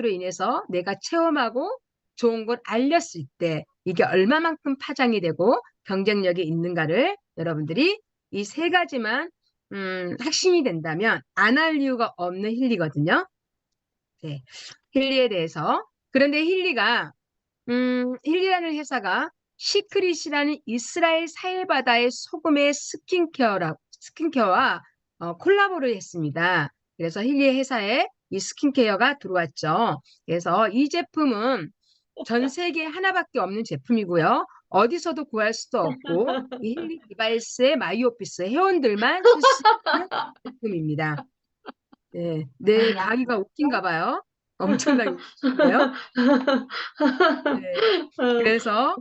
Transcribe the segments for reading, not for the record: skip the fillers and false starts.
로 인해서 내가 체험하고 좋은 걸 알렸을 때 이게 얼마만큼 파장이 되고 경쟁력이 있는가를 여러분들이 이 세 가지만 확신이 된다면 안 할 이유가 없는 힐리거든요. 네, 힐리에 대해서. 그런데 힐리라는 회사가 시크릿이라는 이스라엘 사해바다의 소금의 스킨케어와 콜라보를 했습니다. 그래서 힐리의 회사에 이 스킨케어가 들어왔죠. 그래서 이 제품은 전 세계에 하나밖에 없는 제품이고요. 어디서도 구할 수도 없고 이 힐리 디바이스의 마이오피스 회원들만 쓸 수 있는 제품입니다. 네, 내 강의가 웃긴가 봐요. 엄청나게 웃기시네요. 네. 그래서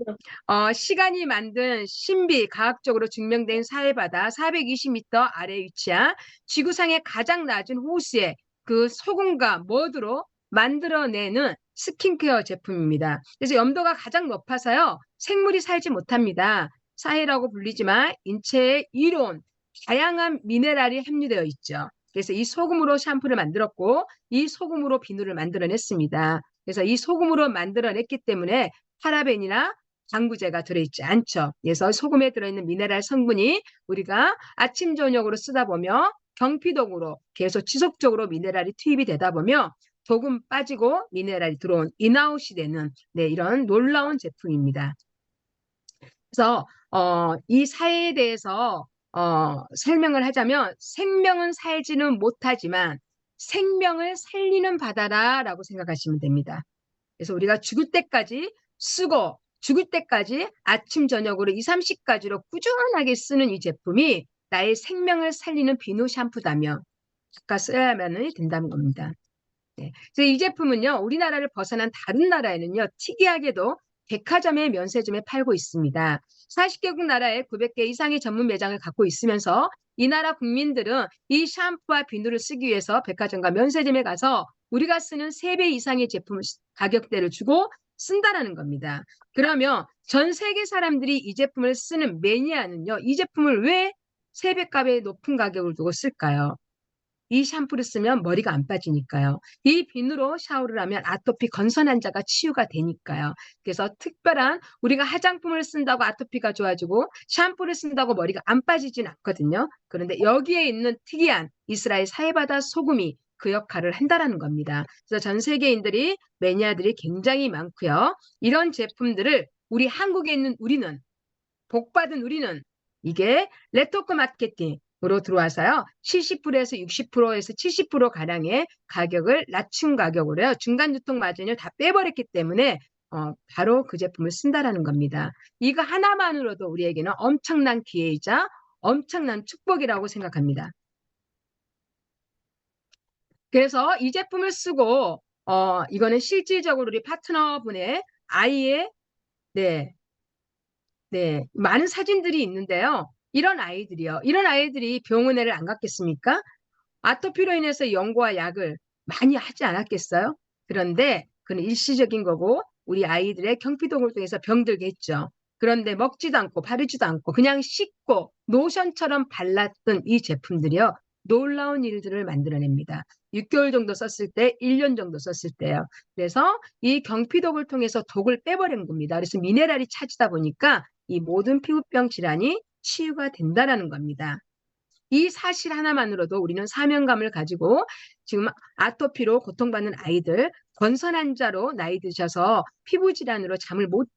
시간이 만든 신비, 과학적으로 증명된 사해바다 420m 아래에 위치한 지구상의 가장 낮은 호수에 그 소금과 머드로 만들어내는 스킨케어 제품입니다. 그래서 염도가 가장 높아서요. 생물이 살지 못합니다. 사해라고 불리지만 인체에 이로운 다양한 미네랄이 함유되어 있죠. 그래서 이 소금으로 샴푸를 만들었고 이 소금으로 비누를 만들어냈습니다. 그래서 이 소금으로 만들어냈기 때문에 파라벤이나 방부제가 들어있지 않죠. 그래서 소금에 들어있는 미네랄 성분이 우리가 아침 저녁으로 쓰다 보면 경피독으로 계속 지속적으로 미네랄이 투입이 되다 보면 조금 빠지고 미네랄이 들어온 인아웃이 되는 이런 놀라운 제품입니다. 그래서 이 사회에 대해서 설명을 하자면 생명은 살지는 못하지만 생명을 살리는 바다라고 생각하시면 됩니다. 그래서 우리가 죽을 때까지 쓰고 죽을 때까지 아침 저녁으로 2, 30가지로 꾸준하게 쓰는 이 제품이 나의 생명을 살리는 비누 샴푸다며 아까 써야만 된다는 겁니다. 네. 그래서 이 제품은요, 우리나라를 벗어난 다른 나라에는요, 특이하게도 백화점에 면세점에 팔고 있습니다. 40개국 나라에 900개 이상의 전문 매장을 갖고 있으면서 이 나라 국민들은 이 샴푸와 비누를 쓰기 위해서 백화점과 면세점에 가서 우리가 쓰는 3배 이상의 제품 가격대를 주고 쓴다라는 겁니다. 그러면 전 세계 사람들이 이 제품을 쓰는 매니아는요, 이 제품을 왜 3배 값의 높은 가격을 두고 쓸까요? 이 샴푸를 쓰면 머리가 안 빠지니까요. 이 비누로 샤워를 하면 아토피 건선 환자가 치유가 되니까요. 그래서 특별한 우리가 화장품을 쓴다고 아토피가 좋아지고 샴푸를 쓴다고 머리가 안 빠지진 않거든요. 그런데 여기에 있는 특이한 이스라엘 사해바다 소금이 그 역할을 한다라는 겁니다. 그래서 전 세계인들이 매니아들이 굉장히 많고요. 이런 제품들을 우리 한국에 있는 우리는 복받은 우리는 이게 네트워크 마케팅으로 들어와서요. 70%에서 60%에서 70%가량의 가격을 낮춘 가격으로요. 중간 유통 마진을 다 빼버렸기 때문에 바로 그 제품을 쓴다라는 겁니다. 이거 하나만으로도 우리에게는 엄청난 기회이자 엄청난 축복이라고 생각합니다. 그래서 이 제품을 쓰고 이거는 실질적으로 우리 파트너분의 아이의 네, 네, 많은 사진들이 있는데요. 이런 아이들이 병원에를 안 갔겠습니까? 아토피로 인해서 연고와 약을 많이 하지 않았겠어요? 그런데 그는 일시적인 거고 우리 아이들의 경피독을 통해서 병들게 했죠. 그런데 먹지도 않고 바르지도 않고 그냥 씻고 노션처럼 발랐던 이 제품들이요. 놀라운 일들을 만들어냅니다. 6개월 정도 썼을 때, 1년 정도 썼을 때요. 그래서 이 경피독을 통해서 독을 빼버린 겁니다. 그래서 미네랄이 차지다 보니까 이 모든 피부병 질환이 치유가 된다라는 겁니다. 이 사실 하나만으로도 우리는 사명감을 가지고 지금 아토피로 고통받는 아이들, 건선 환자로 나이 드셔서 피부 질환으로 잠을 못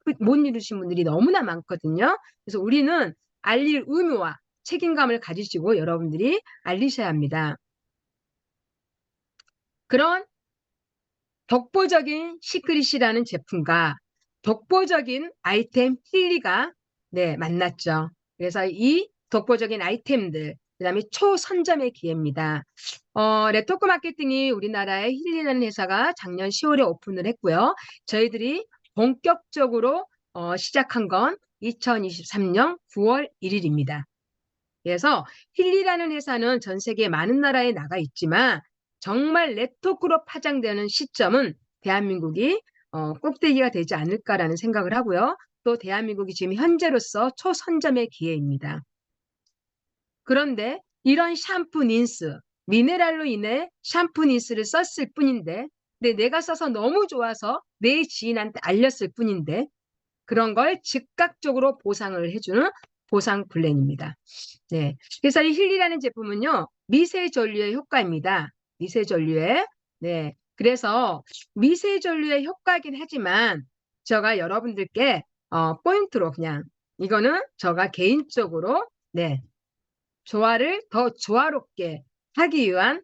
이루신 분들이 너무나 많거든요. 그래서 우리는 알릴 의무와 책임감을 가지시고 여러분들이 알리셔야 합니다. 그런 독보적인 시크릿이라는 제품과 독보적인 아이템 힐리가 만났죠. 그래서 이 독보적인 아이템들, 그다음에 초선점의 기회입니다. 네트워크 마케팅이 우리나라의 힐리라는 회사가 작년 10월에 오픈을 했고요. 저희들이 본격적으로 시작한 건 2023년 9월 1일입니다. 그래서 힐리라는 회사는 전 세계 많은 나라에 나가 있지만 정말 네트워크로 파장되는 시점은 대한민국이 꼭대기가 되지 않을까라는 생각을 하고요. 또 대한민국이 지금 현재로서 초선점의 기회입니다. 그런데 이런 샴푸 닌스, 미네랄로 인해 샴푸 닌스를 썼을 뿐인데 근데 내가 써서 너무 좋아서 내 지인한테 알렸을 뿐인데 그런 걸 즉각적으로 보상을 해주는 보상 플랜입니다. 네. 그래서 이 힐리라는 제품은요, 미세 전류의 효과입니다. 미세 전류의. 네. 그래서 미세 전류의 효과이긴 하지만 제가 여러분들께 포인트로 그냥 이거는 제가 개인적으로 네, 조화를 더 조화롭게 하기 위한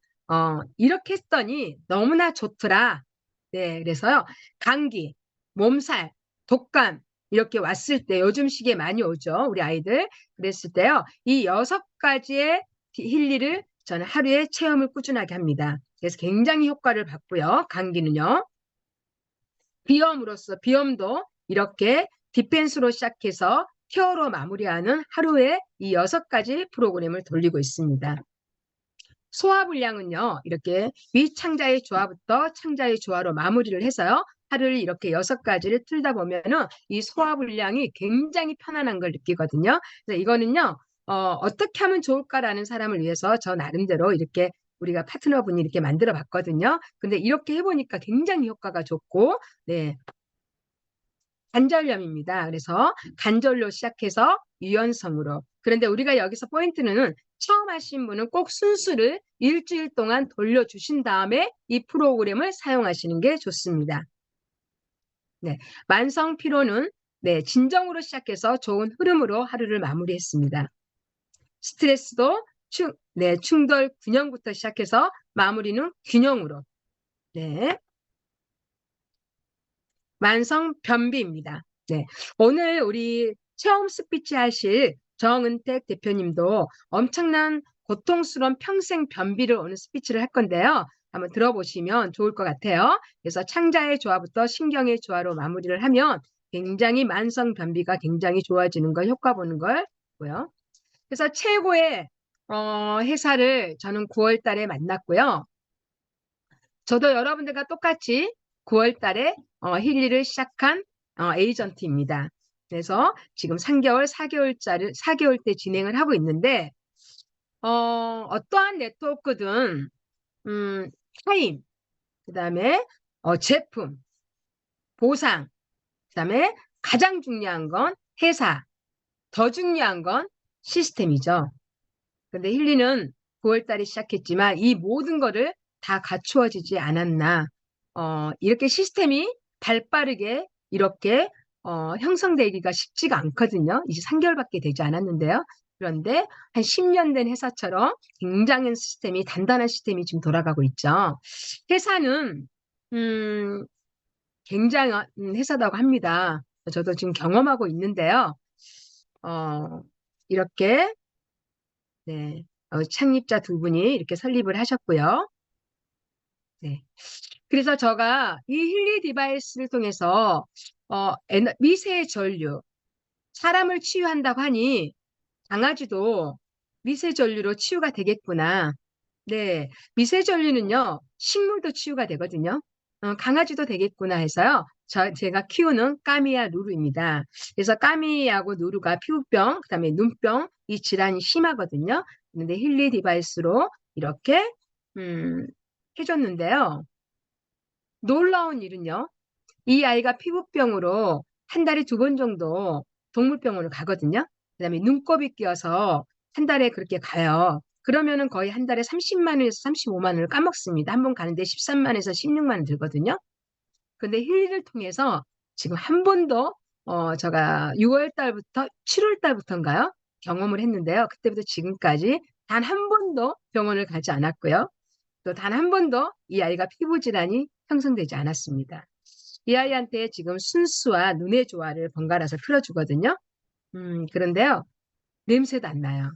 이렇게 했더니 너무나 좋더라. 네, 그래서요. 감기, 몸살, 독감 이렇게 왔을 때 요즘 시기에 많이 오죠. 우리 아이들. 그랬을 때요. 이 6가지의 힐리를 저는 하루에 체험을 꾸준하게 합니다. 그래서 굉장히 효과를 받고요. 감기는요. 비염도 이렇게 디펜스로 시작해서 케어로 마무리하는 하루에 이 6가지 프로그램을 돌리고 있습니다. 소화불량은요, 이렇게 위창자의 조화부터 창자의 조화로 마무리를 해서요, 하루를 이렇게 6가지를 틀다 보면은 이 소화불량이 굉장히 편안한 걸 느끼거든요. 그래서 이거는요, 어떻게 하면 좋을까라는 사람을 위해서 저 나름대로 이렇게 우리가 파트너분이 이렇게 만들어 봤거든요. 근데 이렇게 해보니까 굉장히 효과가 좋고, 네. 관절염입니다. 그래서 관절로 시작해서 유연성으로. 그런데 우리가 여기서 포인트는 처음 하신 분은 꼭 순수를 일주일 동안 돌려주신 다음에 이 프로그램을 사용하시는 게 좋습니다. 네, 만성 피로는 네, 진정으로 시작해서 좋은 흐름으로 하루를 마무리했습니다. 스트레스도 충돌 균형부터 시작해서 마무리는 균형으로. 네. 만성 변비입니다. 네. 오늘 우리 체험 스피치 하실 정은택 대표님도 엄청난 고통스러운 평생 변비를 오늘 스피치를 할 건데요. 한번 들어보시면 좋을 것 같아요. 그래서 창자의 조화부터 신경의 조화로 마무리를 하면 굉장히 만성 변비가 굉장히 좋아지는 걸 효과 보는 걸 보고요. 그래서 최고의 회사를 저는 9월 달에 만났고요. 저도 여러분들과 똑같이 9월 달에 힐리를 시작한 에이전트입니다. 그래서 지금 3개월, 4개월째 진행을 하고 있는데 어떠한 네트워크든 타임, 그다음에 제품, 보상, 그다음에 가장 중요한 건 회사, 더 중요한 건 시스템이죠. 근데 힐리는 9월 달에 시작했지만 이 모든 거를 다 갖추어지지 않았나. 이렇게 시스템이 발빠르게 이렇게 형성되기가 쉽지가 않거든요. 이제 3개월밖에 되지 않았는데요. 그런데 한 10년 된 회사처럼 굉장한 시스템이 단단한 시스템이 지금 돌아가고 있죠. 회사는 굉장한 회사라고 합니다. 저도 지금 경험하고 있는데요. 이렇게 네, 창립자 두 분이 이렇게 설립을 하셨고요. 네. 그래서 제가 이 힐리 디바이스를 통해서 미세 전류, 사람을 치유한다고 하니 강아지도 미세 전류로 치유가 되겠구나. 네, 미세 전류는요, 식물도 치유가 되거든요. 강아지도 되겠구나 해서요. 제가 키우는 까미야 루루입니다. 그래서 까미하고 루루가 피부병, 그다음에 눈병 이 질환이 심하거든요. 근데 힐리 디바이스로 이렇게 해줬는데요. 놀라운 일은요. 이 아이가 피부병으로 한 달에 2번 정도 동물병원을 가거든요. 그다음에 눈곱이 끼어서 한 달에 그렇게 가요. 그러면은 거의 한 달에 30만 원에서 35만 원을 까먹습니다. 한 번 가는데 13만 원에서 16만 원 들거든요. 근데 힐리를 통해서 지금 한 번도 제가 6월 달부터 7월 달부터인가요? 경험을 했는데요. 그때부터 지금까지 단 한 번도 병원을 가지 않았고요. 또 단 한 번도 이 아이가 피부 질환이 형성되지 않았습니다. 이 아이한테 지금 순수와 눈의 조화를 번갈아서 틀어주거든요. 그런데요, 냄새도 안 나요.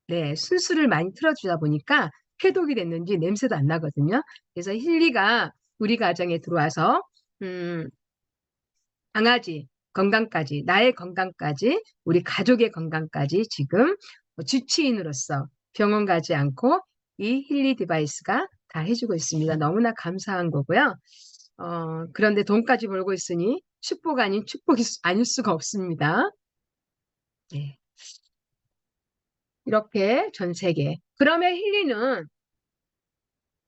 네, 순수를 많이 틀어주다 보니까 해독이 됐는지 냄새도 안 나거든요. 그래서 힐리가 우리 가정에 들어와서 강아지 건강까지, 나의 건강까지, 우리 가족의 건강까지 지금 주치인으로서 병원 가지 않고 이 힐리 디바이스가 다 해주고 있습니다. 너무나 감사한 거고요. 그런데 돈까지 벌고 있으니 축복 아닌 축복이 아닐 수가 없습니다. 네. 이렇게 전 세계. 그러면 힐리는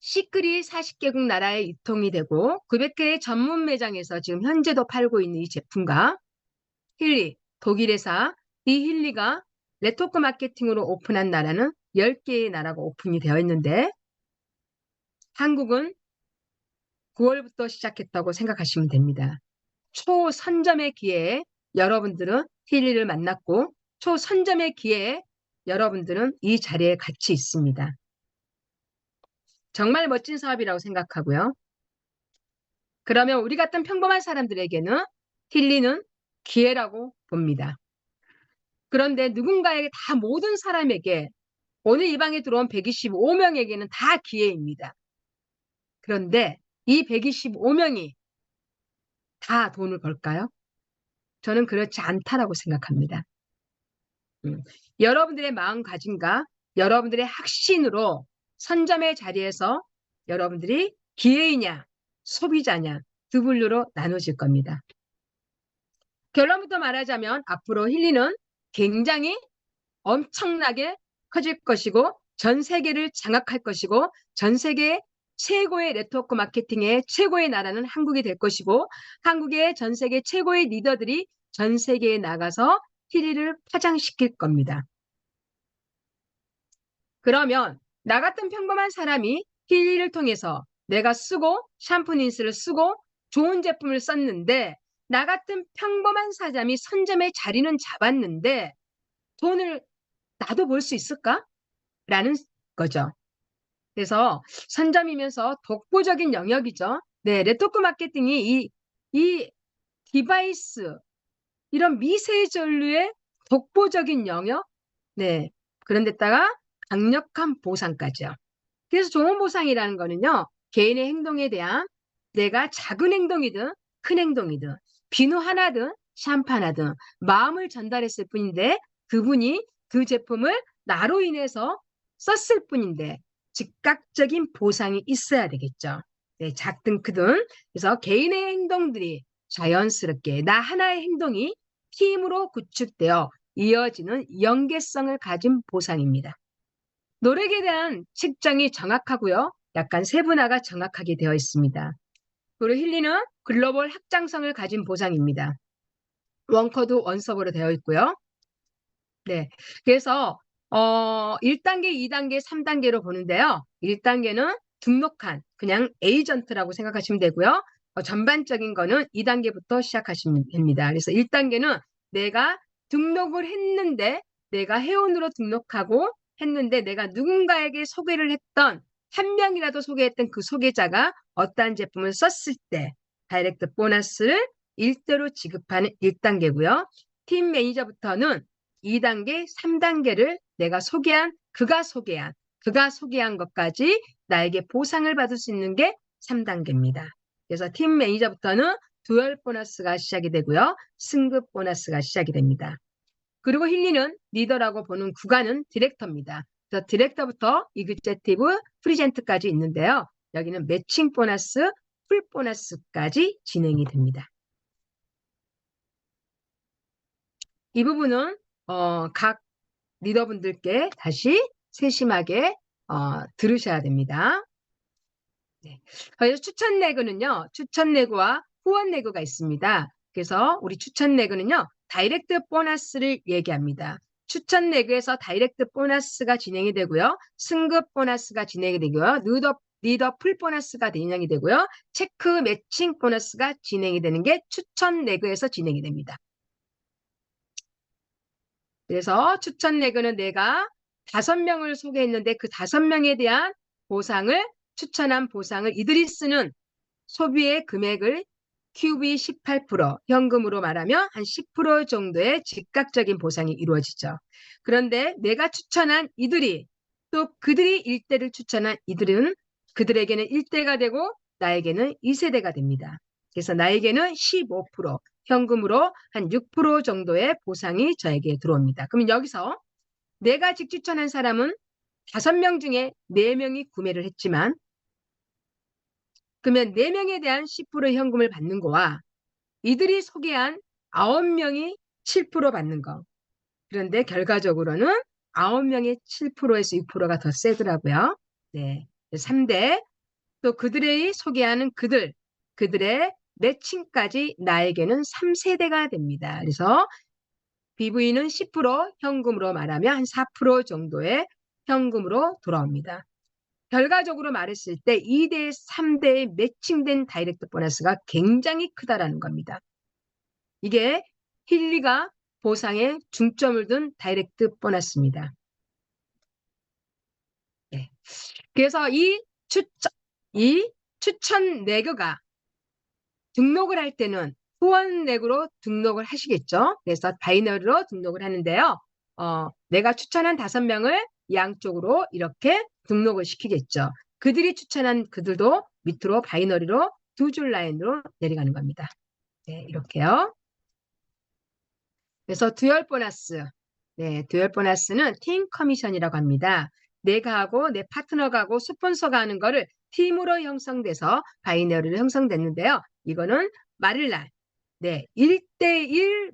시크릿 40개국 나라에 유통이 되고 900개의 전문 매장에서 지금 현재도 팔고 있는 이 제품과 힐리, 독일 회사 이 힐리가 네트워크 마케팅으로 오픈한 나라는 10개의 나라가 오픈이 되어 있는데 한국은 9월부터 시작했다고 생각하시면 됩니다. 초선점의 기회에 여러분들은 힐리를 만났고 초선점의 기회에 여러분들은 이 자리에 같이 있습니다. 정말 멋진 사업이라고 생각하고요. 그러면 우리 같은 평범한 사람들에게는 힐리는 기회라고 봅니다. 그런데 누군가에게 다 모든 사람에게 오늘 이 방에 들어온 125명에게는 다 기회입니다. 그런데 이 125명이 다 돈을 벌까요? 저는 그렇지 않다라고 생각합니다. 여러분들의 마음가짐과 여러분들의 확신으로 선점의 자리에서 여러분들이 기회이냐 소비자냐 두 분류로 나눠질 겁니다. 결론부터 말하자면 앞으로 힐리는 굉장히 엄청나게 커질 것이고 전 세계를 장악할 것이고 전 세계 최고의 네트워크 마케팅의 최고의 나라는 한국이 될 것이고 한국의 전 세계 최고의 리더들이 전 세계에 나가서 힐리를 파장시킬 겁니다. 그러면 나 같은 평범한 사람이 힐리를 통해서 내가 쓰고 샴푸닌스를 쓰고 좋은 제품을 썼는데 나 같은 평범한 사람이 선점의 자리는 잡았는데 돈을 나도 벌 수 있을까? 라는 거죠. 그래서 선점이면서 독보적인 영역이죠. 네, 네트워크 마케팅이 이 디바이스, 이런 미세 전류의 독보적인 영역, 네, 그런 데다가 강력한 보상까지요. 그래서 좋은 보상이라는 거는요, 개인의 행동에 대한 내가 작은 행동이든 큰 행동이든 비누 하나든 샴푸 하나든 마음을 전달했을 뿐인데 그분이 그 제품을 나로 인해서 썼을 뿐인데 즉각적인 보상이 있어야 되겠죠. 네, 작든 크든. 그래서 개인의 행동들이 자연스럽게 나 하나의 행동이 팀으로 구축되어 이어지는 연계성을 가진 보상입니다. 노력에 대한 측정이 정확하고요. 약간 세분화가 정확하게 되어 있습니다. 그리고 힐리는 글로벌 확장성을 가진 보상입니다. 원커드 원섭으로 되어 있고요. 네. 그래서 1단계, 2단계, 3단계로 보는데요. 1단계는 등록한 그냥 에이전트라고 생각하시면 되고요. 전반적인 거는 2단계부터 시작하시면 됩니다. 그래서 1단계는 내가 등록을 했는데 내가 회원으로 등록하고 했는데 내가 누군가에게 소개를 했던 한 명이라도 소개했던 그 소개자가 어떠한 제품을 썼을 때 다이렉트 보너스를 일대로 지급하는 1단계고요. 팀 매니저부터는 2단계, 3단계를 내가 소개한, 그가 소개한 것까지 나에게 보상을 받을 수 있는 게 3단계입니다. 그래서 팀 매니저부터는 듀얼 보너스가 시작이 되고요. 승급 보너스가 시작이 됩니다. 그리고 힐리는 리더라고 보는 구간은 디렉터입니다. 그래서 디렉터부터 이그제티브, 프리젠트까지 있는데요. 여기는 매칭 보너스, 풀 보너스까지 진행이 됩니다. 이 부분은 각 리더분들께 다시 세심하게 들으셔야 됩니다. 네. 그래서 추천 레그는요. 추천 레그와 후원 레그가 있습니다. 그래서 우리 추천 레그는요. 다이렉트 보너스를 얘기합니다. 추천 레그에서 다이렉트 보너스가 진행이 되고요. 승급 보너스가 진행이 되고요. 리더 풀 보너스가 진행이 되고요. 체크 매칭 보너스가 진행이 되는 게 추천 레그에서 진행이 됩니다. 그래서 추천 레그는 내가 5명을 소개했는데 그 5명에 대한 보상을 추천한 보상을 이들이 쓰는 소비의 금액을 QB 18%, 현금으로 말하면 한 10% 정도의 즉각적인 보상이 이루어지죠. 그런데 내가 추천한 이들이 또 그들이 1대를 추천한 이들은 그들에게는 1대가 되고 나에게는 2세대가 됩니다. 그래서 나에게는 15%, 현금으로 한 6% 정도의 보상이 저에게 들어옵니다. 그러면 여기서 내가 직추천한 사람은 5명 중에 4명이 구매를 했지만 그러면 4명에 대한 10% 현금을 받는 거와 이들이 소개한 9명이 7% 받는 거. 그런데 결과적으로는 9명의 7%에서 6%가 더 세더라고요. 네. 3대 또 그들의 소개하는 그들의 매칭까지 나에게는 3세대가 됩니다. 그래서 BV는 10%, 현금으로 말하면 한 4% 정도의 현금으로 돌아옵니다. 결과적으로 말했을 때 2대, 3대의 매칭된 다이렉트 보너스가 굉장히 크다라는 겁니다. 이게 힐리가 보상에 중점을 둔 다이렉트 보너스입니다. 네. 그래서 이 추천 레그가 등록을 할 때는 후원 레그로 등록을 하시겠죠. 그래서 바이너리로 등록을 하는데요. 내가 추천한 5명을 양쪽으로 이렇게 등록을 시키겠죠. 그들이 추천한 그들도 밑으로 바이너리로 2줄 라인으로 내려가는 겁니다. 네, 이렇게요. 그래서 듀얼 보너스. 네, 듀얼 보너스는 팀 커미션이라고 합니다. 내가 하고 내 파트너가 하고 스폰서가 하는 거를 팀으로 형성돼서 바이너리로 형성됐는데요. 이거는 말일날 네, 1대1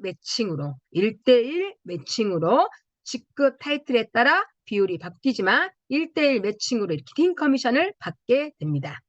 매칭으로 직급 타이틀에 따라 비율이 바뀌지만 1대1 매칭으로 이렇게 팀 커미션을 받게 됩니다.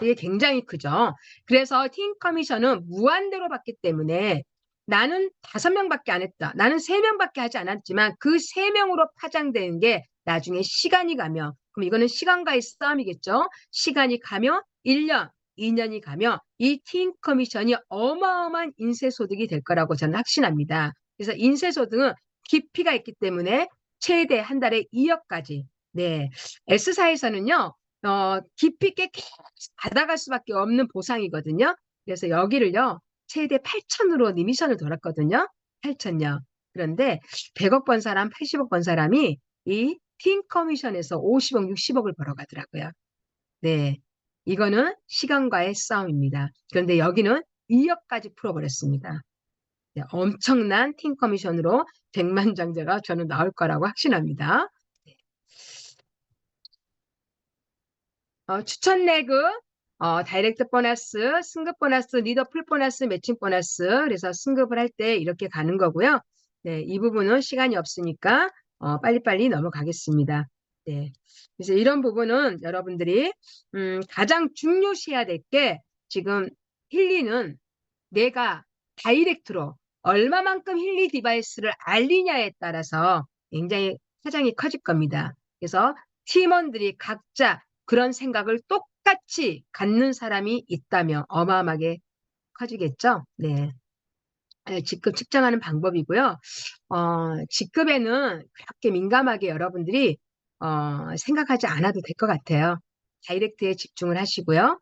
이게 굉장히 크죠. 그래서 팀 커미션은 무한대로 받기 때문에 나는 5명밖에 안 했다. 나는 3명밖에 하지 않았지만 그 3명으로 파장되는 게 나중에 시간이 가면 그럼 이거는 시간과의 싸움이겠죠. 시간이 가면 1년, 2년이 가면 이 팀 커미션이 어마어마한 인쇄소득이 될 거라고 저는 확신합니다. 그래서 인쇄소득은 깊이가 있기 때문에 최대 한 달에 2억까지. 네, S사에서는요. 깊이 있게 계속 받아갈 수밖에 없는 보상이거든요. 그래서 여기를요, 최대 8천으로 미션을 돌았거든요. 8천요. 그런데 100억 번 사람, 80억 번 사람이 이 팀 커미션에서 50억, 60억을 벌어가더라고요. 네. 이거는 시간과의 싸움입니다. 그런데 여기는 2억까지 풀어버렸습니다. 네, 엄청난 팀 커미션으로 백만장자가 저는 나올 거라고 확신합니다. 추천 레그, 다이렉트 보너스, 승급 보너스, 리더 풀 보너스, 매칭 보너스. 그래서 승급을 할 때 이렇게 가는 거고요. 네, 이 부분은 시간이 없으니까 빨리빨리 넘어가겠습니다. 네. 그래서 이런 부분은 여러분들이 가장 중요시해야 될 게 지금 힐리는 내가 다이렉트로 얼마만큼 힐리 디바이스를 알리냐에 따라서 굉장히 파장이 커질 겁니다. 그래서 팀원들이 각자 그런 생각을 똑같이 갖는 사람이 있다면 어마어마하게 커지겠죠. 네. 직급 측정하는 방법이고요. 직급에는 그렇게 민감하게 여러분들이 생각하지 않아도 될 것 같아요. 다이렉트에 집중을 하시고요.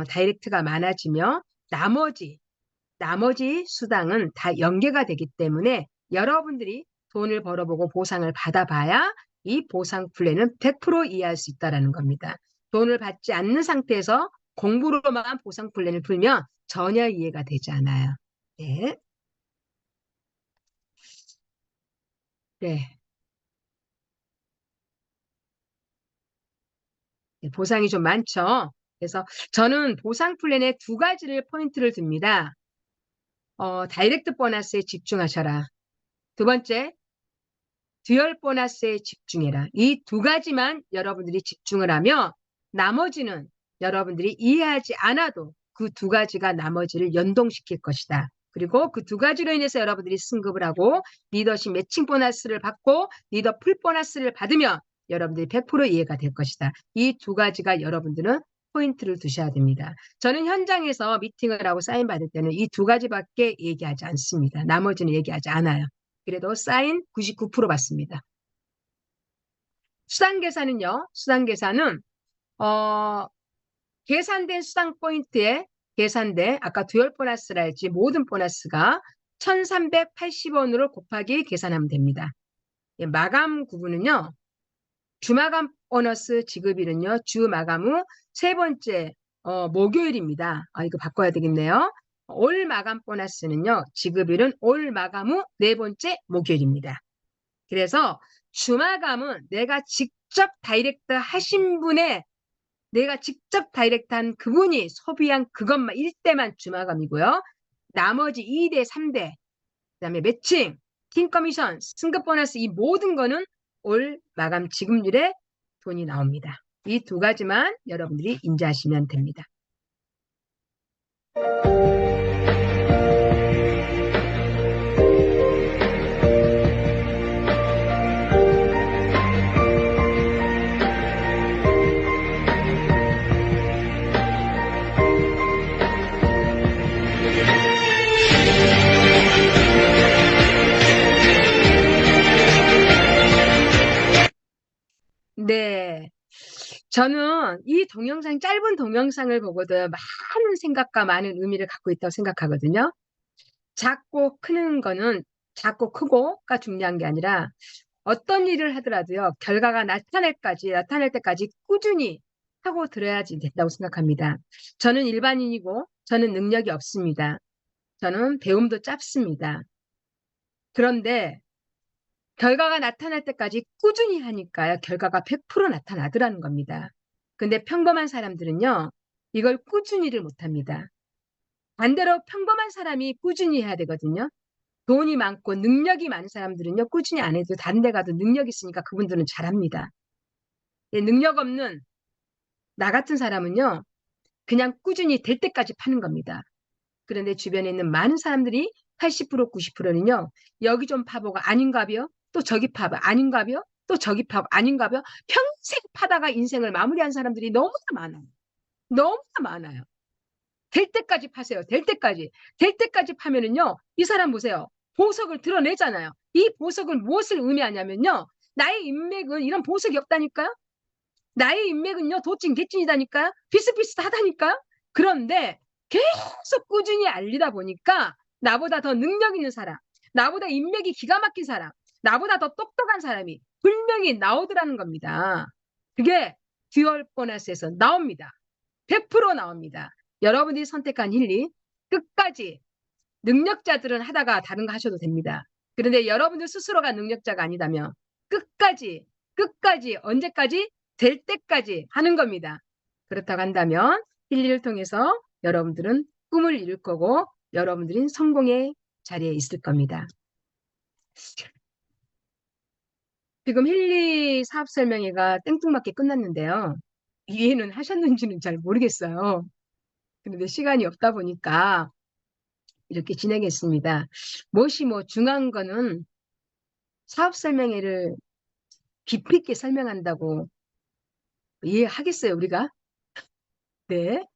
다이렉트가 많아지며 나머지 수당은 다 연계가 되기 때문에 여러분들이 돈을 벌어보고 보상을 받아봐야 이 보상 플랜은 100% 이해할 수 있다는 겁니다. 돈을 받지 않는 상태에서 공부로만 보상 플랜을 풀면 전혀 이해가 되지 않아요. 네. 네. 네, 보상이 좀 많죠. 그래서 저는 보상 플랜에 2가지를 포인트를 듭니다. 다이렉트 보너스에 집중하셔라. 2번째, 듀얼 보너스에 집중해라. 이 2가지만 여러분들이 집중을 하면 나머지는 여러분들이 이해하지 않아도 그 2가지가 나머지를 연동시킬 것이다. 그리고 그 2가지로 인해서 여러분들이 승급을 하고 리더십 매칭 보너스를 받고 리더 풀 보너스를 받으면 여러분들이 100% 이해가 될 것이다. 이 2가지가 여러분들은 포인트를 두셔야 됩니다. 저는 현장에서 미팅을 하고 사인 받을 때는 이 2가지밖에 얘기하지 않습니다. 나머지는 얘기하지 않아요. 그래도 사인 99% 받습니다. 수당 계산은요. 수당 계산은 계산된 수당 포인트에 계산된 아까 듀얼 보너스라 했지 모든 보너스가 1,380원으로 곱하기 계산하면 됩니다. 예, 마감 구분은요. 주마감 보너스 지급일은요. 주 마감 후 3번째 목요일입니다. 이거 바꿔야 되겠네요. 올 마감 보너스는요. 지급일은 올 마감 후 4번째 목요일입니다. 그래서 주마감은 내가 직접 다이렉트 하신 분의 내가 직접 다이렉트 한 그분이 소비한 그것만 1대만 주마감이고요. 나머지 2대, 3대, 그다음에 매칭, 팀 커미션, 승급 보너스 이 모든 거는 올 마감 지급률에 돈이 나옵니다. 이 두 가지만 여러분들이 인지하시면 됩니다. 네. 저는 이 동영상, 짧은 동영상을 보고도 많은 생각과 많은 의미를 갖고 있다고 생각하거든요. 작고 크는 거는 작고 크고가 중요한 게 아니라 어떤 일을 하더라도요, 결과가 나타날 때까지 꾸준히 하고 들어야지 된다고 생각합니다. 저는 일반인이고, 저는 능력이 없습니다. 저는 배움도 짧습니다. 그런데 결과가 나타날 때까지 꾸준히 하니까요, 결과가 100% 나타나더라는 겁니다. 근데 평범한 사람들은요, 이걸 꾸준히를 못합니다. 반대로 평범한 사람이 꾸준히 해야 되거든요. 돈이 많고 능력이 많은 사람들은요, 꾸준히 안 해도 다른 데 가도 능력 있으니까 그분들은 잘합니다. 능력 없는 나 같은 사람은요, 그냥 꾸준히 될 때까지 파는 겁니다. 그런데 주변에 있는 많은 사람들이 80%, 90%는요, 여기 좀 파보고 아닌가벼? 또 저기 파봐. 아닌가벼? 또 저기 파봐. 아닌가벼? 평생 파다가 인생을 마무리한 사람들이 너무나 많아요. 너무나 많아요. 될 때까지 파세요. 될 때까지. 될 때까지 파면은요, 이 사람 보세요. 보석을 드러내잖아요. 이 보석은 무엇을 의미하냐면요, 나의 인맥은 이런 보석이 없다니까요. 나의 인맥은요, 도찐 개찐이다니까요. 비슷비슷하다니까요. 그런데 계속 꾸준히 알리다 보니까 나보다 더 능력 있는 사람, 나보다 인맥이 기가 막힌 사람, 나보다 더 똑똑한 사람이 분명히 나오더라는 겁니다. 그게 듀얼 보너스에서 나옵니다. 100% 나옵니다. 여러분이 선택한 힐리 끝까지 능력자들은 하다가 다른 거 하셔도 됩니다. 그런데 여러분들 스스로가 능력자가 아니다면 끝까지 언제까지 될 때까지 하는 겁니다. 그렇다고 한다면 힐리를 통해서 여러분들은 꿈을 이룰 거고 여러분들은 성공의 자리에 있을 겁니다. 지금 힐리 사업 설명회가 땡뚱맞게 끝났는데요. 이해는 하셨는지는 잘 모르겠어요. 그런데 시간이 없다 보니까 이렇게 진행했습니다. 무엇이 중요한 거는 사업 설명회를 깊이 있게 설명한다고 이해하겠어요, 우리가? 네.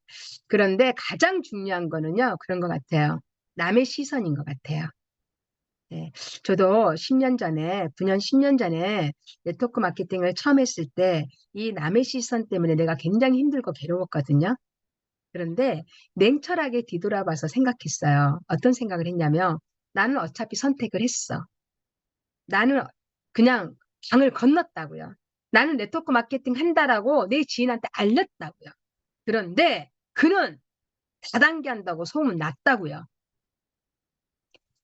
그런데 가장 중요한 거는요, 그런 것 같아요. 남의 시선인 것 같아요. 네. 저도 10년 전에, 9년, 10년 전에 네트워크 마케팅을 처음 했을 때 이 남의 시선 때문에 내가 굉장히 힘들고 괴로웠거든요. 그런데 냉철하게 뒤돌아봐서 생각했어요. 어떤 생각을 했냐면 나는 어차피 선택을 했어. 나는 그냥 강을 건넜다고요. 나는 네트워크 마케팅 한다라고 내 지인한테 알렸다고요. 그런데 그는 다단계 한다고 소문 났다고요.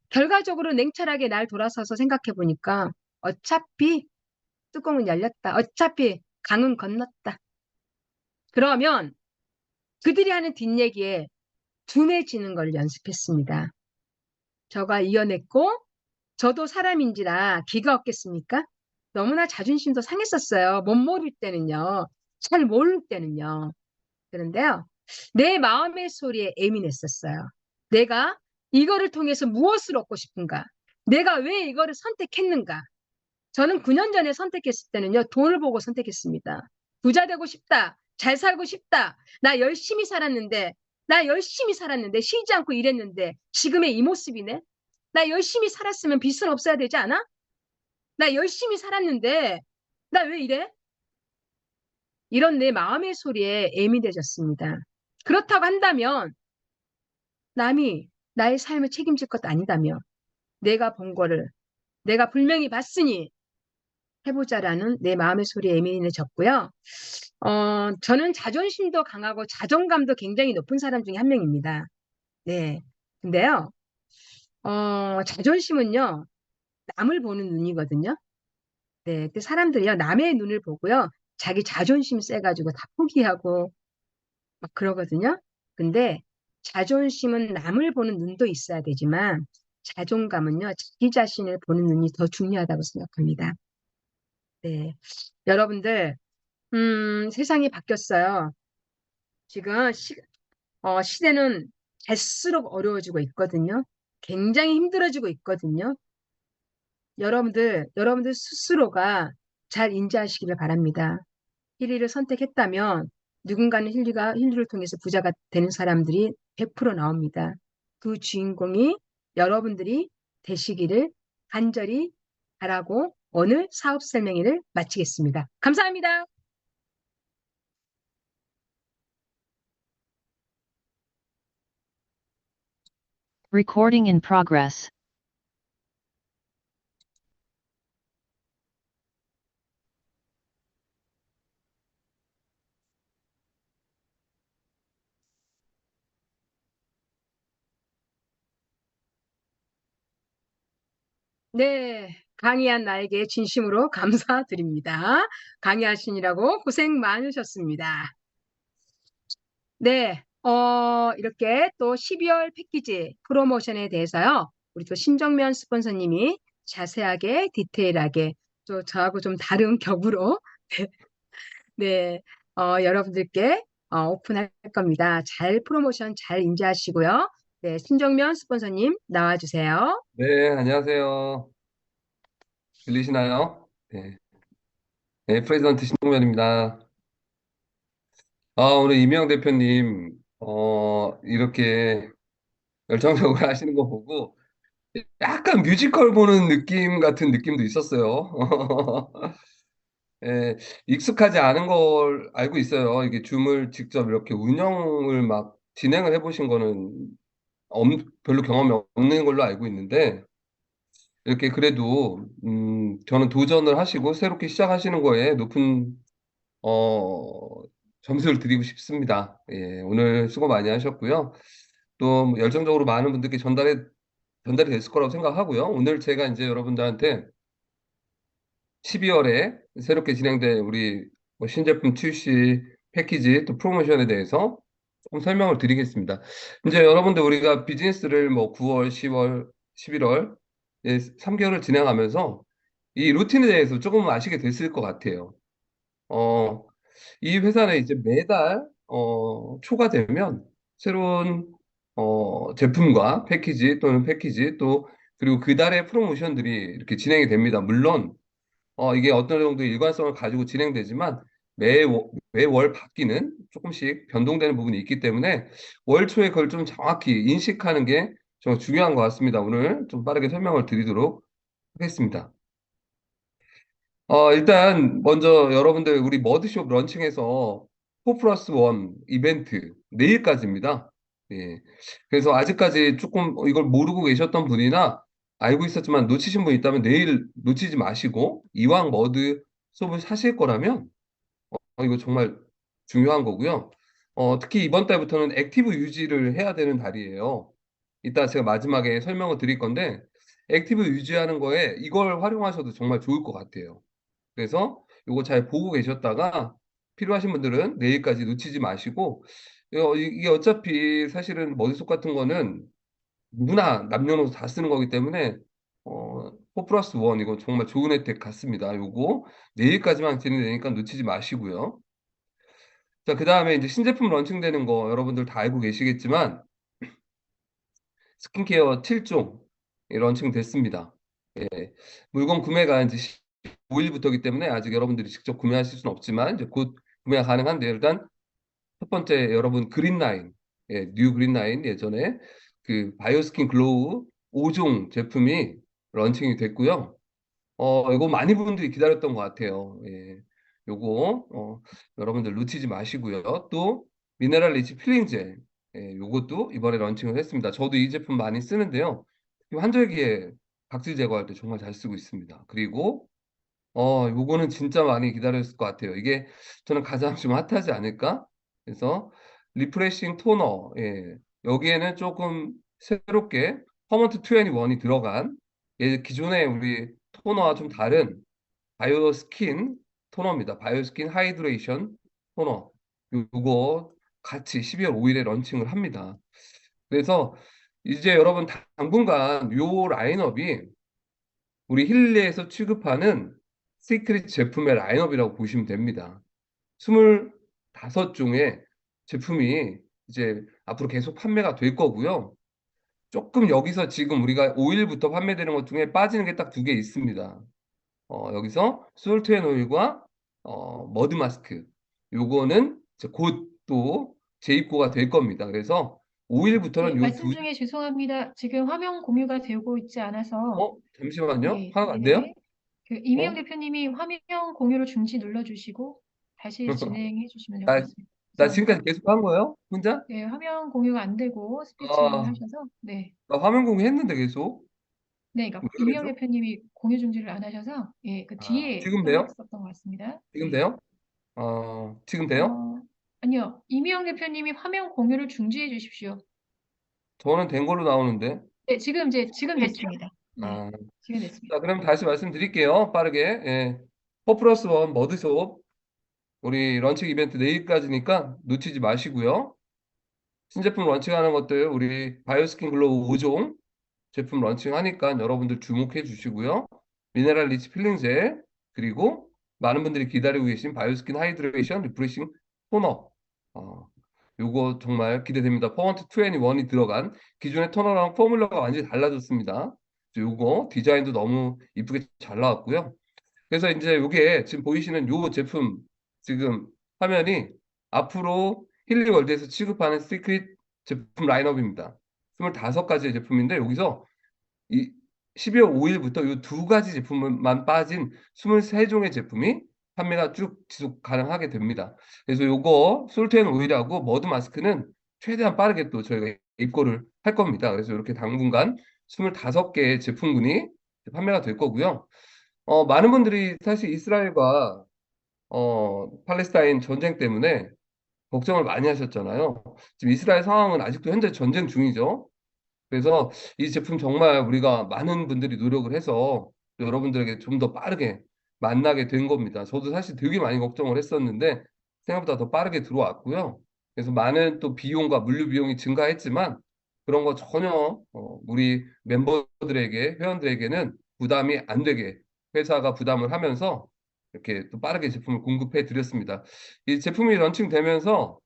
결과적으로 냉철하게 날 돌아서서 생각해 보니까 어차피 뚜껑은 열렸다. 어차피 강은 건넜다. 그러면 그들이 하는 뒷얘기에 둔해지는 걸 연습했습니다. 저가 이겨냈고 저도 사람인지라 기가 없겠습니까? 너무나 자존심도 상했었어요. 못 모를 때는요. 잘 모를 때는요. 그런데요. 내 마음의 소리에 예민했었어요. 내가 이거를 통해서 무엇을 얻고 싶은가? 내가 왜 이거를 선택했는가? 저는 9년 전에 선택했을 때는요. 돈을 보고 선택했습니다. 부자 되고 싶다. 잘 살고 싶다. 나 열심히 살았는데 쉬지 않고 일했는데 지금의 이 모습이네. 나 열심히 살았으면 빚은 없어야 되지 않아? 나 열심히 살았는데 나 왜 이래? 이런 내 마음의 소리에 예민해졌습니다. 그렇다고 한다면 남이 나의 삶을 책임질 것도 아니다며 내가 본 거를 내가 분명히 봤으니 해보자라는 내 마음의 소리에 예민해졌고요. 저는 자존심도 강하고 자존감도 굉장히 높은 사람 중에 한 명입니다. 네. 근데요, 자존심은요, 남을 보는 눈이거든요. 네. 그 사람들이요, 남의 눈을 보고요, 자기 자존심 세가지고 다 포기하고 막 그러거든요. 근데 자존심은 남을 보는 눈도 있어야 되지만 자존감은요, 자기 자신을 보는 눈이 더 중요하다고 생각합니다. 네. 여러분들, 세상이 바뀌었어요. 지금 시대는 갈수록 어려워지고 있거든요. 굉장히 힘들어지고 있거든요. 여러분들 스스로가 잘 인지하시기를 바랍니다. 힐리를 선택했다면 누군가는 힐리를 통해서 부자가 되는 사람들이 100% 나옵니다. 그 주인공이 여러분들이 되시기를 간절히 바라고 오늘 사업 설명회를 마치겠습니다. 감사합니다. Recording in progress. 네, 강의한 나에게 진심으로 감사드립니다. 강의하시느라고 고생 많으셨습니다. 네, 이렇게 또 12월 패키지 프로모션에 대해서요. 우리 또 신정면 스폰서님이 자세하게 디테일하게 또 저하고 좀 다른 격으로 네, 여러분들께 오픈할 겁니다. 잘 프로모션 잘 인지하시고요. 네, 신정면 스폰서님 나와주세요. 네, 안녕하세요. 들리시나요? 네, 네, 프레지던트 신동면입니다. 오늘 이명 대표님, 이렇게 열정적으로 하시는 거 보고 약간 뮤지컬 보는 느낌 같은 느낌도 있었어요. 예, 익숙하지 않은 걸 알고 있어요. 이게 줌을 직접 이렇게 운영을 막 진행을 해보신 거는 별로 경험이 없는 걸로 알고 있는데, 이렇게 그래도, 저는 도전을 하시고 새롭게 시작하시는 거에 높은 어, 점수를 드리고 싶습니다. 예, 오늘 수고 많이 하셨고요. 또뭐 열정적으로 많은 분들께 전달이 됐을 거라고 생각하고요. 오늘 제가 이제 여러분들한테 12월에 새롭게 진행된 우리 뭐 신제품 출시 패키지 또 프로모션에 대해서 조금 설명을 드리겠습니다. 이제 여러분들 우리가 비즈니스를 뭐 9월, 10월, 11월 3개월을 진행하면서 이 루틴에 대해서 조금 아시게 됐을 것 같아요. 어, 이 회사는 이제 매달 초가 되면 새로운 제품과 패키지 또 그리고 그 달의 프로모션들이 이렇게 진행이 됩니다. 물론 이게 어떤 정도의 일관성을 가지고 진행되지만 매월 바뀌는 조금씩 변동되는 부분이 있기 때문에 월 초에 그걸 좀 정확히 인식하는 게 정말 중요한 것 같습니다. 오늘 좀 빠르게 설명을 드리도록 하겠습니다. 일단 먼저 여러분들 우리 머드숍 런칭해서 4 플러스 1 이벤트 내일까지입니다. 예. 그래서 아직까지 조금 이걸 모르고 계셨던 분이나 알고 있었지만 놓치신 분 있다면 내일 놓치지 마시고 이왕 머드숍을 사실 거라면 이거 정말 중요한 거고요. 특히 이번 달부터는 액티브 유지를 해야 되는 달이에요. 이따 제가 마지막에 설명을 드릴 건데 액티브 유지하는 거에 이걸 활용하셔도 정말 좋을 것 같아요. 그래서 이거 잘 보고 계셨다가 필요하신 분들은 내일까지 놓치지 마시고 이게 어차피 사실은 머리속 같은 거는 누구나 남녀노소 다 쓰는 거기 때문에 4 플러스 1 이거 정말 좋은 혜택 같습니다. 요거 내일까지만 진행되니까 놓치지 마시고요. 자, 그 다음에 이제 신제품 런칭되는 거 여러분들 다 알고 계시겠지만 스킨케어 7종 런칭 됐습니다. 예, 물건 구매가 이제 5일부터이기 때문에 아직 여러분들이 직접 구매하실 수는 없지만 이제 곧 구매가 가능한데 일단 첫 번째 여러분 그린라인, 뉴 그린라인 예전에 그 바이오스킨 글로우 5종 제품이 런칭이 됐고요. 이거 많은 분들이 기다렸던 것 같아요. 예, 요거 여러분들 놓치지 마시고요. 또 미네랄 리치 필링 젤, 요것도 이번에 런칭을 했습니다. 저도 이 제품 많이 쓰는데요. 환절기에 각질 제거할 때 정말 잘 쓰고 있습니다. 그리고 요거는 진짜 많이 기다렸을 것 같아요. 이게 저는 가장 좀 핫하지 않을까? 그래서 리프레싱 토너, 여기에는 조금 새롭게 퍼먼트 21이 들어간 기존의 우리 토너와 좀 다른 바이오 스킨 토너입니다. 바이오 스킨 하이드레이션 토너. 요거 같이 12월 5일에 런칭을 합니다. 그래서 이제 여러분 당분간 요 라인업이 우리 힐리에서 취급하는 시크릿 제품의 라인업이라고 보시면 됩니다. 25종의 제품이 이제 앞으로 계속 판매가 될 거고요. 조금 여기서 지금 우리가 오일부터 판매되는 것 중에 빠지는 게 딱 두 개 있습니다. 여기서 솔트앤오일과 머드 마스크. 요거는 이제 곧 또 재입고가 될 겁니다. 그래서 네, 5일부터는 요 말씀 두, 중에 죄송합니다. 지금 화면 공유가 되고 있지 않아서, 잠시만요. 예, 하나가 안 돼요? 네네. 그 이미영 어? 대표님이 화면 공유를 중지 눌러주시고 다시 진행해 주시면 될 것 나, 같습니다. 나 죄송합니다. 지금까지 계속 한 거예요? 혼자? 네, 화면 공유가 안 되고 스피치를 아, 하셔서, 네. 나 화면 공유 했는데 계속. 네, 그러니까 왜 이미영 그러죠? 대표님이 공유 중지를 안 하셔서, 예, 그 뒤에 지금 돼요? 떠있었던 것 같습니다. 지금 네. 돼요? 지금 돼요? 아니요. 이미영 대표님이 화면 공유를 중지해 주십시오. 저는 된 걸로 나오는데. 네, 지금 됐습니다. 네, 아, 지금 됐습니다. 자, 그럼 다시 말씀드릴게요. 빠르게. 예. 4+1 머드숍. 우리 런칭 이벤트 내일까지니까 놓치지 마시고요. 신제품 런칭하는 것들 우리 바이오스킨 글로우 5종 제품 런칭하니까 여러분들 주목해 주시고요. 미네랄 리치 필링 젤 그리고 많은 분들이 기다리고 계신 바이오스킨 하이드레이션 리프레싱 토너 요거 정말 기대됩니다. 퍼원트 21이 들어간 기존의 토너랑 포뮬러가 완전히 달라졌습니다. 요거 디자인도 너무 이쁘게 잘 나왔고요. 그래서 이제 요게 지금 보이시는 요 제품 지금 화면이 앞으로 힐리월드에서 취급하는 시크릿 제품 라인업입니다. 25가지의 제품인데 여기서 이 12월 5일부터 이 두 가지 제품만 빠진 23종의 제품이 판매가 쭉 지속 가능하게 됩니다. 그래서 요거 솔트앤오일하고 머드 마스크는 최대한 빠르게 또 저희가 입고를 할 겁니다. 그래서 이렇게 당분간 25개의 제품군이 판매가 될 거고요. 많은 분들이 사실 이스라엘과 팔레스타인 전쟁 때문에 걱정을 많이 하셨잖아요. 지금 이스라엘 상황은 아직도 현재 전쟁 중이죠. 그래서 이 제품 정말 우리가 많은 분들이 노력을 해서 여러분들에게 좀 더 빠르게 만나게 된 겁니다. 저도 사실 되게 많이 걱정을 했었는데 생각보다 더 빠르게 들어왔고요. 그래서 많은 또 비용과 물류 비용이 증가했지만 그런 거 전혀 우리 멤버들에게 회원들에게는 부담이 안 되게 회사가 부담을 하면서 이렇게 또 빠르게 제품을 공급해 드렸습니다. 이 제품이 런칭되면서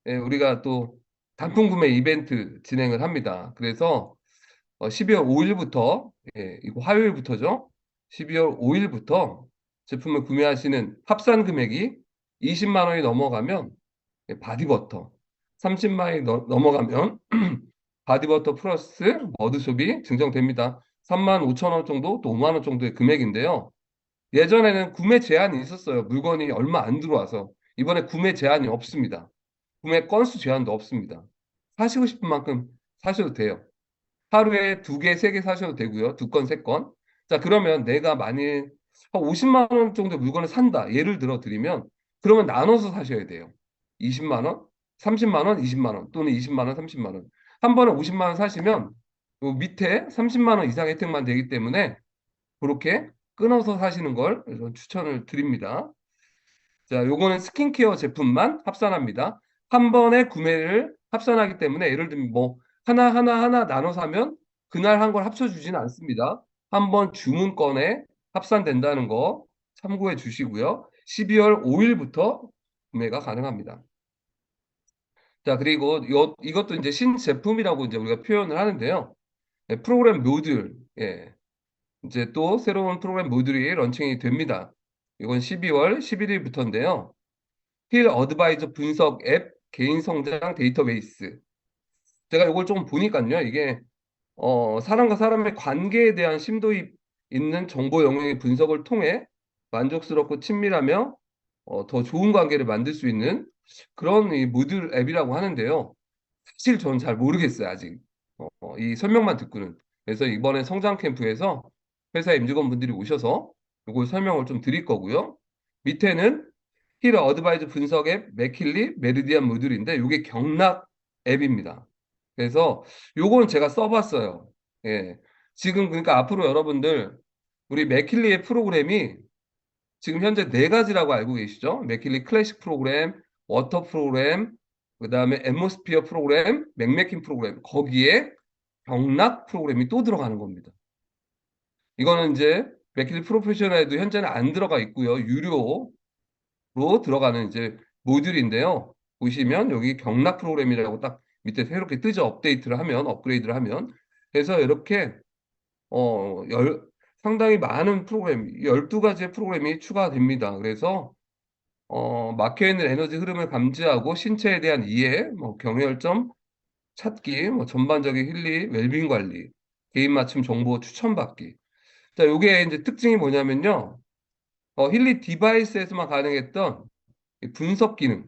우리가 또 단품 구매 이벤트 진행을 합니다. 그래서 12월 5일부터 이거 화요일부터죠. 12월 5일부터 제품을 구매하시는 합산 금액이 20만 원이 넘어가면 바디버터, 30만 원이 넘어가면 바디버터 플러스 머드숍이 증정됩니다. 3만 5천 원 정도 또 5만 원 정도의 금액인데요. 예전에는 구매 제한이 있었어요. 물건이 얼마 안 들어와서. 이번에 구매 제한이 없습니다. 구매 건수 제한도 없습니다. 사시고 싶은 만큼 사셔도 돼요. 하루에 2개, 3개 사셔도 되고요. 2건, 3건. 자, 그러면 내가 만일 한 50만 원 정도 물건을 산다. 예를 들어 드리면 그러면 나눠서 사셔야 돼요. 20만 원, 30만 원, 20만 원 또는 20만 원, 30만 원. 한 번에 50만 원 사시면 요 밑에 30만 원 이상 혜택만 되기 때문에 그렇게 끊어서 사시는 걸 저는 추천을 드립니다. 자, 요거는 스킨케어 제품만 합산합니다. 한 번에 구매를 합산하기 때문에 예를 들면 뭐 하나 나눠 사면 그날 한 걸 합쳐주지는 않습니다. 한 번 주문건에 합산된다는 거 참고해 주시고요. 12월 5일부터 구매가 가능합니다. 자, 그리고 이것도 이제 신제품이라고 이제 우리가 표현을 하는데요. 프로그램 모듈, 이제 또 새로운 프로그램 모듈이 런칭이 됩니다. 이건 12월 11일부터인데요. 힐 어드바이저 분석 앱 개인 성장 데이터베이스. 제가 이걸 좀 보니까요. 이게 사람과 사람의 관계에 대한 심도 있는 정보 영역의 분석을 통해 만족스럽고 친밀하며 더 좋은 관계를 만들 수 있는 그런 이 모듈 앱이라고 하는데요. 사실 저는 잘 모르겠어요, 아직. 이 설명만 듣고는. 그래서 이번에 성장 캠프에서 회사 임직원분들이 오셔서 이걸 설명을 좀 드릴 거고요. 밑에는 힐 어드바이저 분석 앱 맥킬리 메리디안 모듈인데 이게 경락 앱입니다. 그래서 요거는 제가 써봤어요. 예. 지금 그러니까 앞으로 여러분들 우리 맥킬리의 프로그램이 지금 현재 4가지라고 알고 계시죠? 맥킬리 클래식 프로그램, 워터 프로그램, 그 다음에 앰모스피어 프로그램, 맥맥킨 프로그램 거기에 경락 프로그램이 또 들어가는 겁니다. 이거는 이제 맥킬리 프로페셔널에도 현재는 안 들어가 있고요. 유료 들어가는 이제 모듈인데요. 보시면 여기 경락 프로그램이라고 딱 밑에 새롭게 뜨죠. 업데이트를 하면, 업그레이드를 하면. 그래서 이렇게 어, 열, 상당히 많은 프로그램, 12가지의 프로그램이 추가됩니다. 그래서 막혀있는 에너지 흐름을 감지하고 신체에 대한 이해, 뭐 경혈점 찾기, 뭐 전반적인 힐리, 웰빙 관리, 개인 맞춤 정보 추천받기. 자, 요게 이제 특징이 뭐냐면요. 힐리 디바이스에서만 가능했던 이 분석 기능,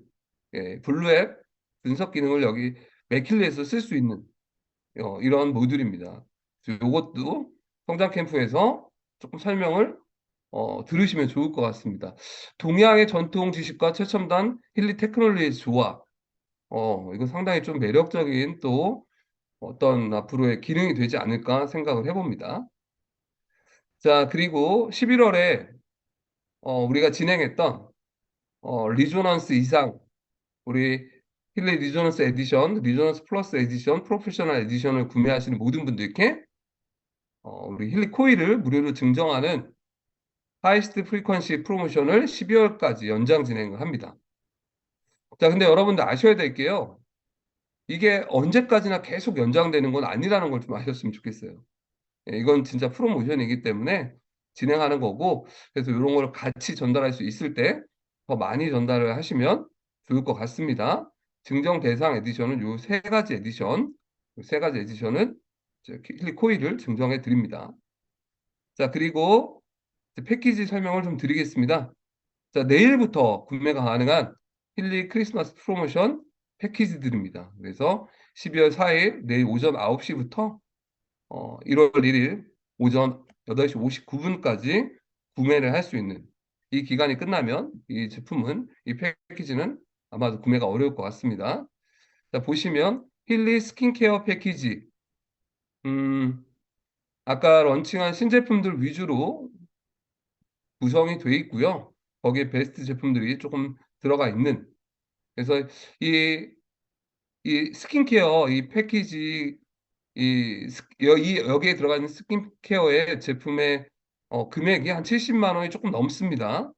블루앱 분석 기능을 여기 맥힐리에서 쓸 수 있는 이런 모듈입니다. 이것도 성장 캠프에서 조금 설명을 들으시면 좋을 것 같습니다. 동양의 전통 지식과 최첨단 힐리 테크놀로지의 조화. 이거 상당히 좀 매력적인 또 어떤 앞으로의 기능이 되지 않을까 생각을 해봅니다. 자, 그리고 11월에 우리가 진행했던 리조넌스 이상 우리 힐리 리조넌스 에디션, 리조넌스 플러스 에디션, 프로페셔널 에디션을 구매하시는 모든 분들께 우리 힐리 코일을 무료로 증정하는 하이스트 프리퀀시 프로모션을 12월까지 연장 진행을 합니다. 자, 근데 여러분들 아셔야 될 게요. 이게 언제까지나 계속 연장되는 건 아니라는 걸 좀 아셨으면 좋겠어요. 이건 진짜 프로모션이기 때문에 진행하는 거고, 그래서 이런 걸 같이 전달할 수 있을 때 더 많이 전달을 하시면 좋을 것 같습니다. 증정 대상 에디션은 요 세 가지 에디션, 세 가지 에디션은 힐리 코일을 증정해 드립니다. 자, 그리고 패키지 설명을 좀 드리겠습니다. 자, 내일부터 구매가 가능한 힐리 크리스마스 프로모션 패키지들입니다. 그래서 12월 4일 내일 오전 9시부터 1월 1일 오전 8시 59분까지 구매를 할 수 있는 이 기간이 끝나면 이 제품은 이 패키지는 아마도 구매가 어려울 것 같습니다. 자, 보시면 힐리 스킨케어 패키지 아까 런칭한 신제품들 위주로 구성이 되어 있고요. 거기에 베스트 제품들이 조금 들어가 있는 그래서 이, 이 스킨케어 이 패키지 여기에 들어가 있는 스킨케어의 제품의 금액이 한 70만 원이 조금 넘습니다.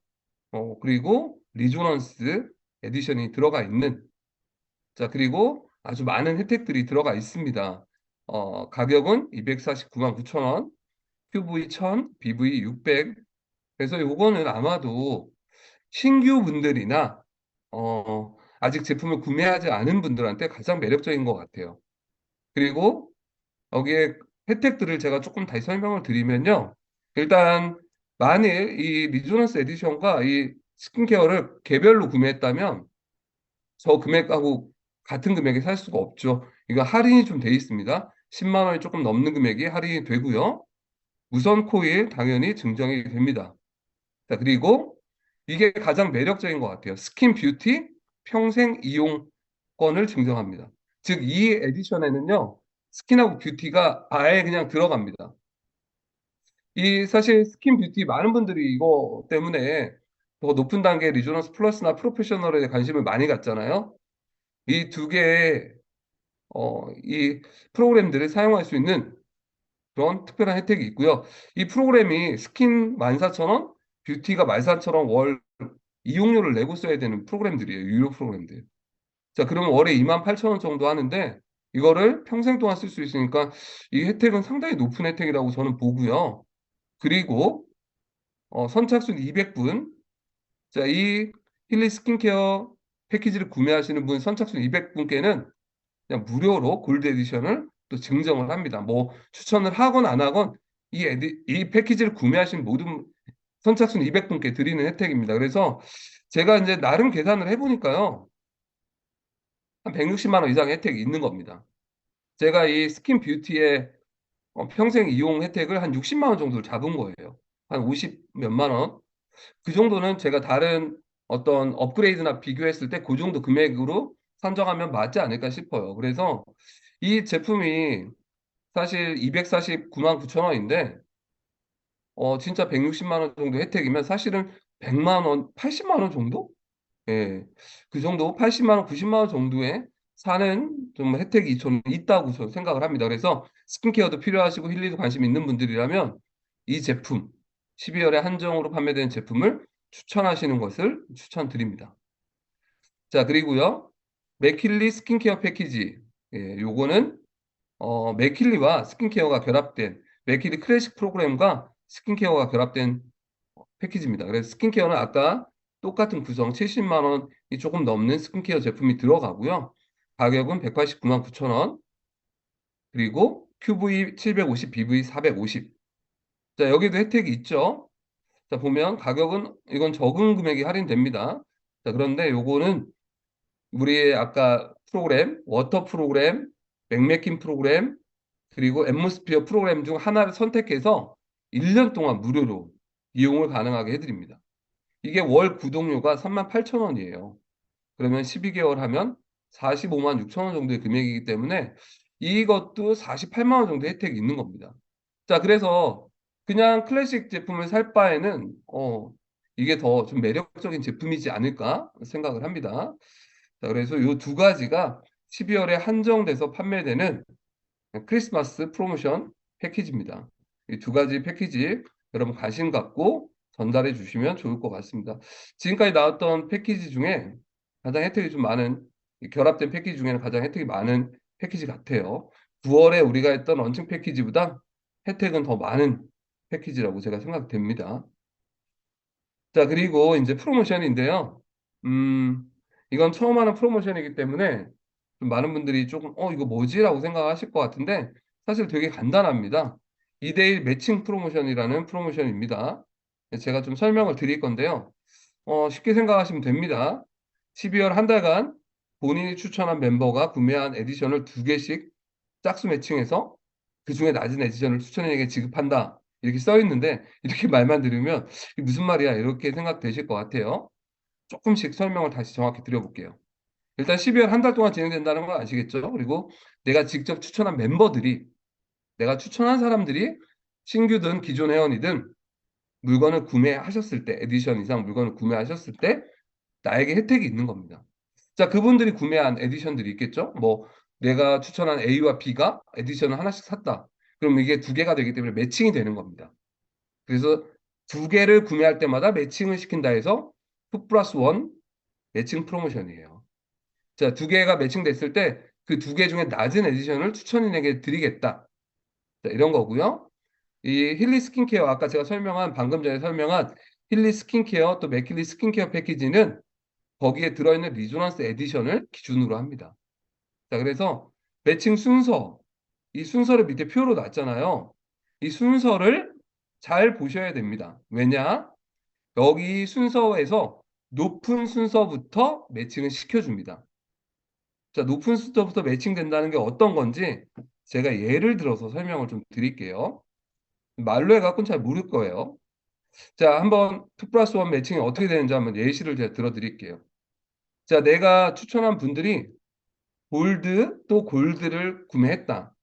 그리고 리조넌스 에디션이 들어가 있는 자 그리고 아주 많은 혜택들이 들어가 있습니다. 가격은 249만 9천 원, QV 1000, BV 600. 그래서 요거는 아마도 신규 분들이나 아직 제품을 구매하지 않은 분들한테 가장 매력적인 것 같아요. 그리고 여기에 혜택들을 제가 조금 다시 설명을 드리면요. 일단 만일 이 리조넌스 에디션과 이 스킨케어를 개별로 구매했다면 저 금액하고 같은 금액에 살 수가 없죠. 이거 할인이 좀 돼 있습니다. 10만 원이 조금 넘는 금액이 할인이 되고요. 무선 코일 당연히 증정이 됩니다. 자, 그리고 이게 가장 매력적인 것 같아요. 스킨 뷰티 평생 이용권을 증정합니다. 즉, 이 에디션에는요, 스킨하고 뷰티가 아예 그냥 들어갑니다. 이 사실 스킨 뷰티 많은 분들이 이거 때문에 더 높은 단계 리조넌스 플러스나 프로페셔널에 관심을 많이 갖잖아요. 이 두 개의 이 프로그램들을 사용할 수 있는 그런 특별한 혜택이 있고요. 이 프로그램이 스킨 14,000원, 뷰티가 14,000원 월 이용료를 내고 써야 되는 프로그램들이에요. 유료 프로그램들. 자, 그러면 월에 28,000원 정도 하는데 이거를 평생 동안 쓸 수 있으니까 이 혜택은 상당히 높은 혜택이라고 저는 보고요. 그리고 선착순 200분. 자, 이 힐리 스킨케어 패키지를 구매하시는 분 선착순 200분께는 그냥 무료로 골드 에디션을 또 증정을 합니다. 뭐 추천을 하건 안 하건 이 패키지를 구매하신 모든 선착순 200분께 드리는 혜택입니다. 그래서 제가 이제 나름 계산을 해보니까요. 한 160만 원 이상의 혜택이 있는 겁니다. 제가 이 스킨 뷰티의 평생 이용 혜택을 한 60만 원 정도를 잡은 거예요. 한 50 몇만 원. 그 정도는 제가 다른 어떤 업그레이드나 비교했을 때 그 정도 금액으로 산정하면 맞지 않을까 싶어요. 그래서 이 제품이 사실 249만 9천 원인데 진짜 160만 원 정도 혜택이면 사실은 100만 원, 80만 원 정도? 예. 그 정도 80만 원, 90만 원 정도의 사는 좀 혜택이 저는 있다고 저는 생각을 합니다. 그래서 스킨케어도 필요하시고 힐리도 관심 있는 분들이라면 이 제품 12월에 한정으로 판매되는 제품을 추천하시는 것을 추천드립니다. 자, 그리고요. 맥킬리 스킨케어 패키지. 예, 요거는 맥킬리와 스킨케어가 결합된 맥킬리 클래식 프로그램과 스킨케어가 결합된 패키지입니다. 그래서 스킨케어는 아까 똑같은 구성 70만 원이 조금 넘는 스킨케어 제품이 들어가고요. 가격은 189만 9천 원. 그리고 QV 750, BV 450. 자, 여기도 혜택이 있죠. 자, 보면 가격은 이건 적은 금액이 할인됩니다. 자, 그런데 요거는 우리 아까 프로그램, 워터 프로그램, 맥메킨 프로그램, 그리고 앰모스피어 프로그램 중 하나를 선택해서 1년 동안 무료로 이용을 가능하게 해드립니다. 이게 월 구독료가 38,000원이에요. 그러면 12개월 하면 45만 6천 원 정도의 금액이기 때문에 이것도 48만 원 정도 혜택이 있는 겁니다. 자, 그래서 그냥 클래식 제품을 살 바에는 이게 더 좀 매력적인 제품이지 않을까 생각을 합니다. 자, 그래서 이 두 가지가 12월에 한정돼서 판매되는 크리스마스 프로모션 패키지입니다. 이 두 가지 패키지 여러분 관심 갖고 전달해 주시면 좋을 것 같습니다. 지금까지 나왔던 패키지 중에 가장 혜택이 좀 많은 결합된 패키지 중에는 가장 혜택이 많은 패키지 같아요. 9월에 우리가 했던 런칭 패키지보다 혜택은 더 많은 패키지라고 제가 생각됩니다. 자, 그리고 이제 프로모션인데요. 이건 처음 하는 프로모션이기 때문에 좀 많은 분들이 조금 이거 뭐지라고 생각하실 것 같은데 사실 되게 간단합니다. 2대1 매칭 프로모션이라는 프로모션입니다. 제가 좀 설명을 드릴 건데요. 쉽게 생각하시면 됩니다. 12월 한 달간 본인이 추천한 멤버가 구매한 에디션을 2개씩 짝수 매칭해서 그 중에 낮은 에디션을 추천인에게 지급한다. 이렇게 써 있는데 이렇게 말만 들으면 이게 무슨 말이야 이렇게 생각되실 것 같아요. 조금씩 설명을 다시 정확히 드려볼게요. 일단 12월 한 달 동안 진행된다는 건 아시겠죠? 그리고 내가 직접 추천한 멤버들이 내가 추천한 사람들이 신규든 기존 회원이든 물건을 구매하셨을 때 에디션 이상 물건을 구매하셨을 때 나에게 혜택이 있는 겁니다. 자, 그분들이 구매한 에디션들이 있겠죠? 뭐 내가 추천한 A와 B가 에디션을 하나씩 샀다. 그럼 이게 2개가 되기 때문에 매칭이 되는 겁니다. 그래서 2개를 구매할 때마다 매칭을 시킨다 해서 2 플러스 1 매칭 프로모션이에요. 자, 2개가 매칭됐을 때 그 2개 중에 낮은 에디션을 추천인에게 드리겠다. 자, 이런 거고요. 이 힐리 스킨케어 아까 제가 방금 전에 설명한 힐리 스킨케어 또 맥킬리 스킨케어 패키지는 거기에 들어있는 리조넌스 에디션을 기준으로 합니다. 자, 그래서 매칭 순서, 이 순서를 밑에 표로 놨잖아요. 이 순서를 잘 보셔야 됩니다. 왜냐? 여기 순서에서 높은 순서부터 매칭을 시켜줍니다. 자, 높은 순서부터 매칭된다는 게 어떤 건지 제가 예를 들어서 설명을 좀 드릴게요. 말로 해갖고는 잘 모를 거예요. 자, 한번 2 플러스 1 매칭이 어떻게 되는지 한번 예시를 제가 들어드릴게요. 자, 내가 추천한 분들이 골드 또 골드를 구매했다.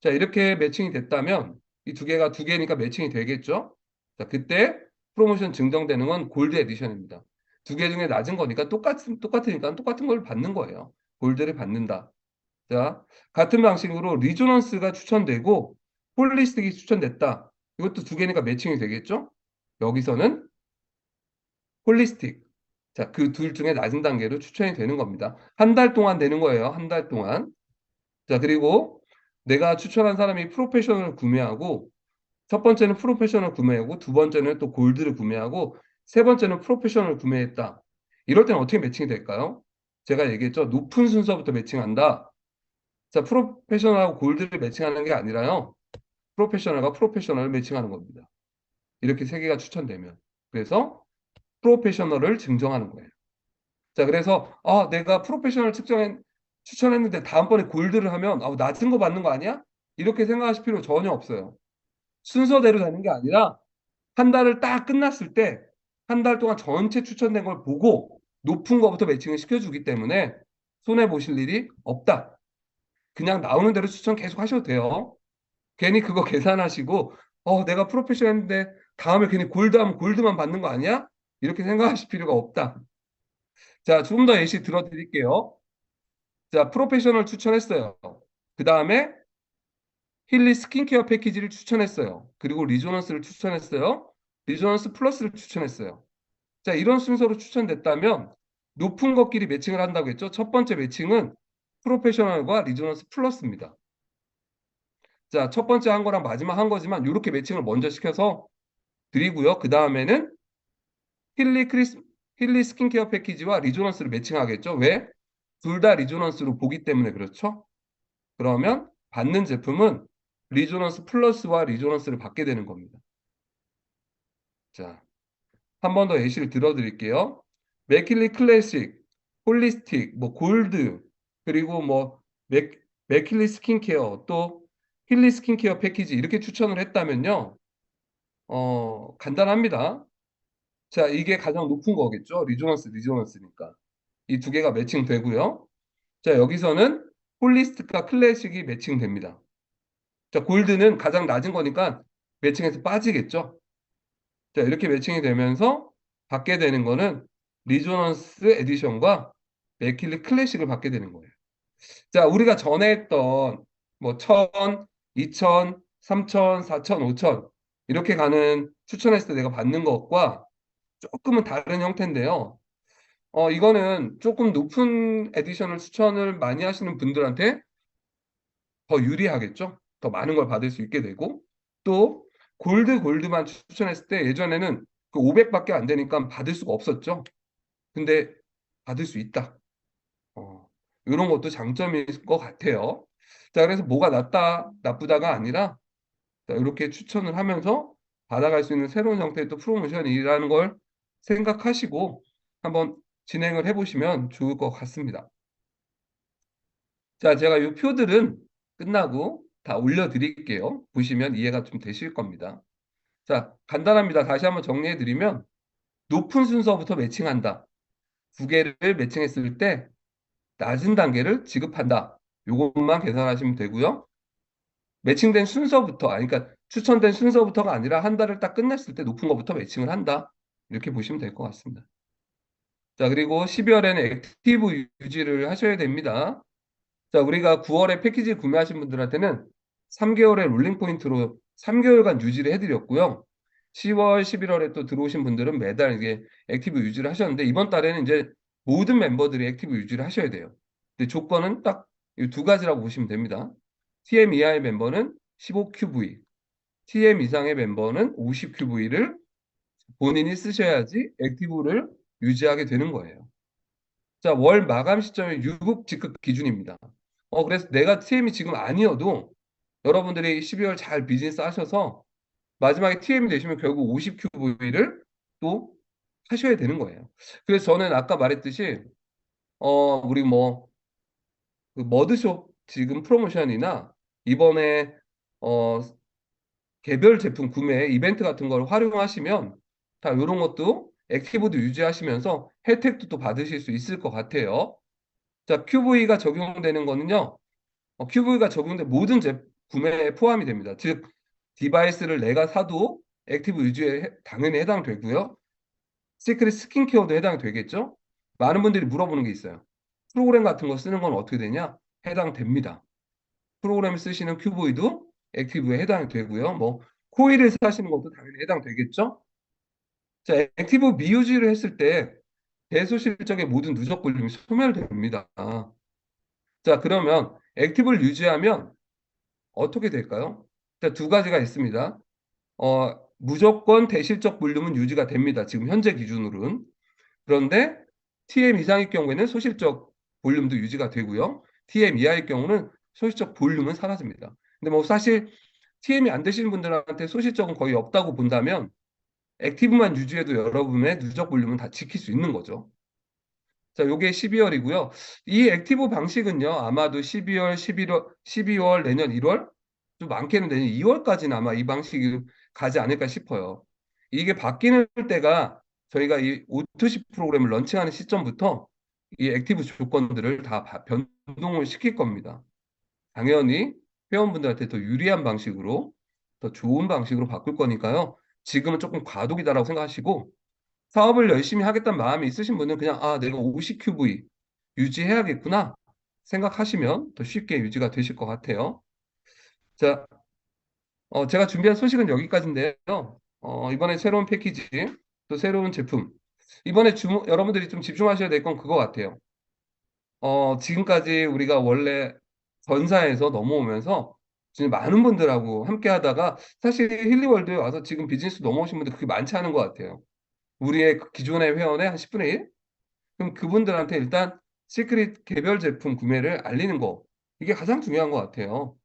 자, 이렇게 매칭이 됐다면 이 2개가 2개니까 매칭이 되겠죠? 자, 그때 프로모션 증정되는 건 골드 에디션입니다. 2개 중에 낮은 거니까 똑같으니까 똑같은 걸 받는 거예요. 골드를 받는다. 자, 같은 방식으로 리조넌스가 추천되고 홀리스틱이 추천됐다. 이것도 2개니까 매칭이 되겠죠? 여기서는 홀리스틱. 자, 그 둘 중에 낮은 단계로 추천이 되는 겁니다. 한 달 동안 되는 거예요. 한 달 동안. 자, 그리고 내가 추천한 사람이 프로페셔널을 구매하고 첫 번째는 프로페셔널 구매하고 두 번째는 또 골드를 구매하고 세 번째는 프로페셔널을 구매했다. 이럴 때는 어떻게 매칭이 될까요? 제가 얘기했죠. 높은 순서부터 매칭한다. 자, 프로페셔널하고 골드를 매칭하는 게 아니라요. 프로페셔널과 프로페셔널을 매칭하는 겁니다. 이렇게 세 개가 추천되면. 그래서 프로페셔널을 증정하는 거예요. 자, 그래서 내가 프로페셔널 추천했는데 다음번에 골드를 하면 낮은 거 받는 거 아니야? 이렇게 생각하실 필요 전혀 없어요. 순서대로 되는 게 아니라 한 달을 딱 끝났을 때 한 달 동안 전체 추천된 걸 보고 높은 거부터 매칭을 시켜주기 때문에 손해 보실 일이 없다. 그냥 나오는 대로 추천 계속 하셔도 돼요. 괜히 그거 계산하시고 내가 프로페셔널인데 다음에 괜히 골드하면 골드만 받는 거 아니야? 이렇게 생각하실 필요가 없다. 자, 좀 더 예시 들어드릴게요. 자, 프로페셔널 추천했어요. 그 다음에 힐리 스킨케어 패키지를 추천했어요. 그리고 리조넌스를 추천했어요. 리조넌스 플러스를 추천했어요. 자, 이런 순서로 추천됐다면 높은 것끼리 매칭을 한다고 했죠. 첫 번째 매칭은 프로페셔널과 리조넌스 플러스입니다. 자, 첫 번째 한 거랑 마지막 한 거지만 이렇게 매칭을 먼저 시켜서 드리고요. 그 다음에는 힐리 스킨케어 패키지와 리조넌스를 매칭하겠죠. 왜? 둘 다 리조넌스로 보기 때문에 그렇죠. 그러면 받는 제품은 리조넌스 플러스와 리조넌스를 받게 되는 겁니다. 자, 한 번 더 예시를 들어드릴게요. 맥킬리 클래식, 홀리스틱, 뭐 골드, 그리고 뭐 맥킬리 스킨케어, 또 힐리 스킨케어 패키지 이렇게 추천을 했다면요. 간단합니다. 자, 이게 가장 높은 거겠죠. 리조넌스니까. 이 두 개가 매칭되고요. 자, 여기서는 홀리스틱과 클래식이 매칭됩니다. 자, 골드는 가장 낮은 거니까 매칭해서 빠지겠죠. 자, 이렇게 매칭이 되면서 받게 되는 거는 리조넌스 에디션과 맥킬리 클래식을 받게 되는 거예요. 자, 우리가 전에 했던 뭐 1000, 2000, 3000, 4000, 5000 이렇게 가는 추천했을 때 내가 받는 것과 조금은 다른 형태인데요. 이거는 조금 높은 에디션을 추천을 많이 하시는 분들한테 더 유리하겠죠? 더 많은 걸 받을 수 있게 되고 또 골드만 추천했을 때 예전에는 그 500밖에 안 되니까 받을 수가 없었죠. 근데 받을 수 있다. 이런 것도 장점일 것 같아요. 자, 그래서 뭐가 낫다, 나쁘다가 아니라 자, 이렇게 추천을 하면서 받아갈 수 있는 새로운 형태의 또 프로모션이라는 걸 생각하시고 한번 진행을 해보시면 좋을 것 같습니다. 자, 제가 이 표들은 끝나고 다 올려드릴게요. 보시면 이해가 좀 되실 겁니다. 자, 간단합니다. 다시 한번 정리해드리면 높은 순서부터 매칭한다. 두 개를 매칭했을 때 낮은 단계를 지급한다. 이것만 계산하시면 되고요. 매칭된 순서부터, 그러니까 추천된 순서부터가 아니라 한 달을 딱 끝냈을 때 높은 것부터 매칭을 한다. 이렇게 보시면 될 것 같습니다. 자, 그리고 12월에는 액티브 유지를 하셔야 됩니다. 자, 우리가 9월에 패키지 구매하신 분들한테는 3개월의 롤링 포인트로 3개월간 유지를 해드렸고요. 10월, 11월에 또 들어오신 분들은 매달 이게 액티브 유지를 하셨는데 이번 달에는 이제 모든 멤버들이 액티브 유지를 하셔야 돼요. 근데 조건은 딱 이 두 가지라고 보시면 됩니다. TM 이하의 멤버는 15QV, TM 이상의 멤버는 50QV를 본인이 쓰셔야지 액티브를 유지하게 되는 거예요. 자, 월 마감 시점이 유급 지급 기준입니다. 그래서 내가 TM이 지금 아니어도 여러분들이 12월 잘 비즈니스 하셔서 마지막에 TM이 되시면 결국 50QV를 또 하셔야 되는 거예요. 그래서 저는 아까 말했듯이 우리 그 머드숍 지금 프로모션이나 이번에 어 개별 제품 구매 이벤트 같은 걸 활용하시면 다 이런 것도 액티브도 유지하시면서 혜택도 또 받으실 수 있을 것 같아요. 자, QV가 적용되는 거는요. QV가 적용된 모든 구매에 포함이 됩니다. 즉, 디바이스를 내가 사도 액티브 유지에 당연히 해당되고요. 시크릿 스킨케어도 해당이 되겠죠? 많은 분들이 물어보는 게 있어요. 프로그램 같은 거 쓰는 건 어떻게 되냐? 해당됩니다. 프로그램 쓰시는 QV도 액티브에 해당이 되고요. 뭐 코일을 사시는 것도 당연히 해당되겠죠? 자, 액티브 미유지를 했을 때 대소실적의 모든 누적 볼륨이 소멸됩니다. 자, 그러면 액티브를 유지하면 어떻게 될까요? 자, 두 가지가 있습니다. 무조건 대실적 볼륨은 유지가 됩니다. 지금 현재 기준으로는. 그런데 TM 이상일 경우에는 소실적 볼륨도 유지가 되고요. TM 이하일 경우는 소실적 볼륨은 사라집니다. 근데 뭐 사실 TM이 안 되시는 분들한테 소실적은 거의 없다고 본다면 액티브만 유지해도 여러분의 누적 볼륨은 다 지킬 수 있는 거죠. 자, 요게 12월이고요. 이 액티브 방식은요, 아마도 12월, 11월, 12월, 내년 1월, 좀 많게는 내년 2월까지는 아마 이 방식이 가지 않을까 싶어요. 이게 바뀌는 때가 저희가 이 오토시 프로그램을 런칭하는 시점부터 이 액티브 조건들을 다 변동을 시킬 겁니다. 당연히 회원분들한테 더 유리한 방식으로, 더 좋은 방식으로 바꿀 거니까요. 지금은 조금 과도기다라고 생각하시고, 사업을 열심히 하겠다는 마음이 있으신 분은 그냥 내가 50QV 유지해야겠구나 생각하시면 더 쉽게 유지가 되실 것 같아요. 자, 제가 준비한 소식은 여기까지인데요. 이번에 새로운 패키지, 또 새로운 제품, 이번에 여러분들이 좀 집중하셔야 될 건 그거 같아요. 지금까지 우리가 원래 전사에서 넘어오면서 지금 많은 분들하고 함께 하다가 사실 힐리월드에 와서 지금 비즈니스 넘어오신 분들 그렇게 많지 않은 것 같아요. 우리의 그 기존의 회원의 한 10분의 1? 그럼 그분들한테 일단 시크릿 개별 제품 구매를 알리는 거. 이게 가장 중요한 것 같아요.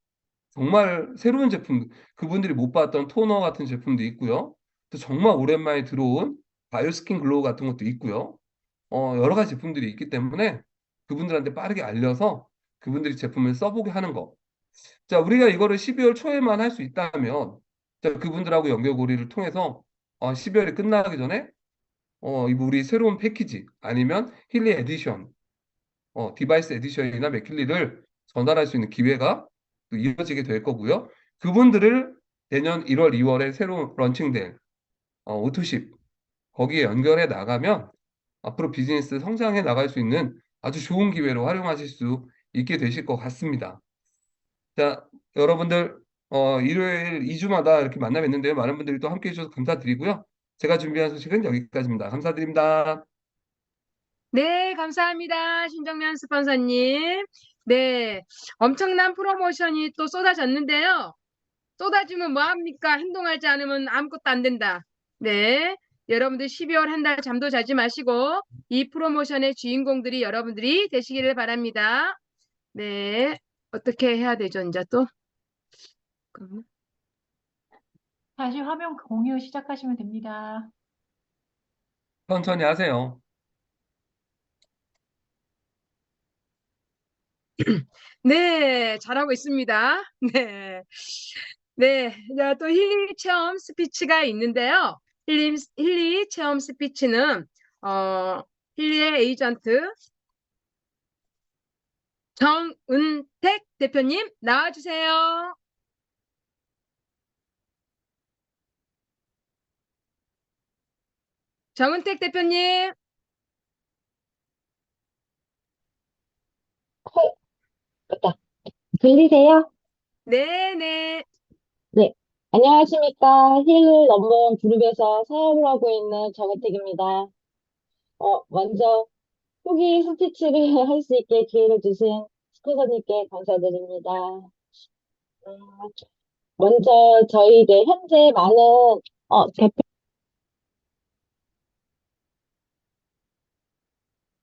정말 새로운 제품, 그분들이 못 봤던 토너 같은 제품도 있고요. 또 정말 오랜만에 들어온 바이오스킨 글로우 같은 것도 있고요. 여러 가지 제품들이 있기 때문에 그분들한테 빠르게 알려서 그분들이 제품을 써보게 하는 거. 자, 우리가 이거를 12월 초에만 할 수 있다면, 자, 그분들하고 연결고리를 통해서 12월이 끝나기 전에 이거 우리 새로운 패키지 아니면 힐리 에디션, 디바이스 에디션이나 맥힐리를 전달할 수 있는 기회가 또 이어지게 될 거고요. 그분들을 내년 1월, 2월에 새로 런칭될 오토십 거기에 연결해 나가면 앞으로 비즈니스 성장해 나갈 수 있는 아주 좋은 기회로 활용하실 수 있게 되실 것 같습니다. 자, 여러분들 일요일 2주마다 이렇게 만나 뵙는데요. 많은 분들이 또 함께 해주셔서 감사드리고요. 제가 준비한 소식은 여기까지입니다. 감사드립니다. 네, 감사합니다. 신정면 스폰서님. 네, 엄청난 프로모션이 또 쏟아졌는데요. 쏟아지면 뭐합니까? 행동하지 않으면 아무것도 안 된다. 네, 여러분들 12월 한 달 잠도 자지 마시고 이 프로모션의 주인공들이 여러분들이 되시기를 바랍니다. 네, 어떻게 해야 되죠, 이제 또? 다시 화면 공유 시작하시면 됩니다. 천천히 하세요. 네, 잘하고 있습니다. 네. 네, 자, 또 힐링 체험 스피치가 있는데요. 힐리 체험 스피치는 힐리의 에이전트 정은택 대표님 나와주세요. 정은택 대표님. 맞다. 들리세요? 네네. 네. 안녕하십니까. 힐 넘버원 그룹에서 사업을 하고 있는 정혜택입니다. 먼저 후기 스피치를 할 수 있게 기회를 주신 스포서님께 감사드립니다. 음, 먼저 저희 이제 현재 많은 대표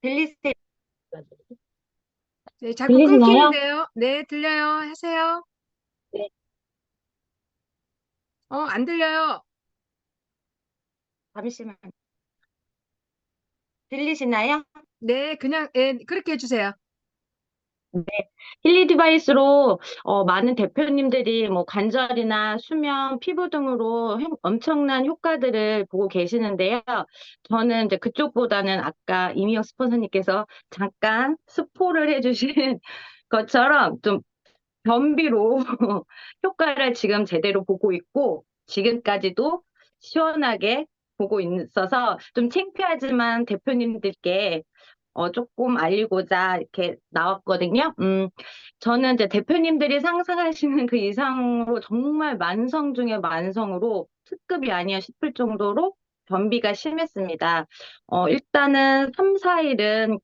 들리세요? 네, 자꾸 들리시나요? 끊기는데요. 네, 들려요. 하세요. 네. 안 들려요. 잠시만. 들리시나요? 네, 그냥 그렇게 해주세요. 네. 힐리 디바이스로 많은 대표님들이 뭐 관절이나 수면, 피부 등으로 엄청난 효과들을 보고 계시는데요. 저는 이제 그쪽보다는 아까 이미영 스폰서님께서 잠깐 스포를 해주신 것처럼 좀 변비로 효과를 지금 제대로 보고 있고 지금까지도 시원하게 보고 있어서 좀 창피하지만 대표님들께 조금 알리고자 이렇게 나왔거든요. 저는 이제 대표님들이 상상하시는 그 이상으로 정말 만성 중에 만성으로 특급이 아니야 싶을 정도로 변비가 심했습니다. 일단은 3, 4일은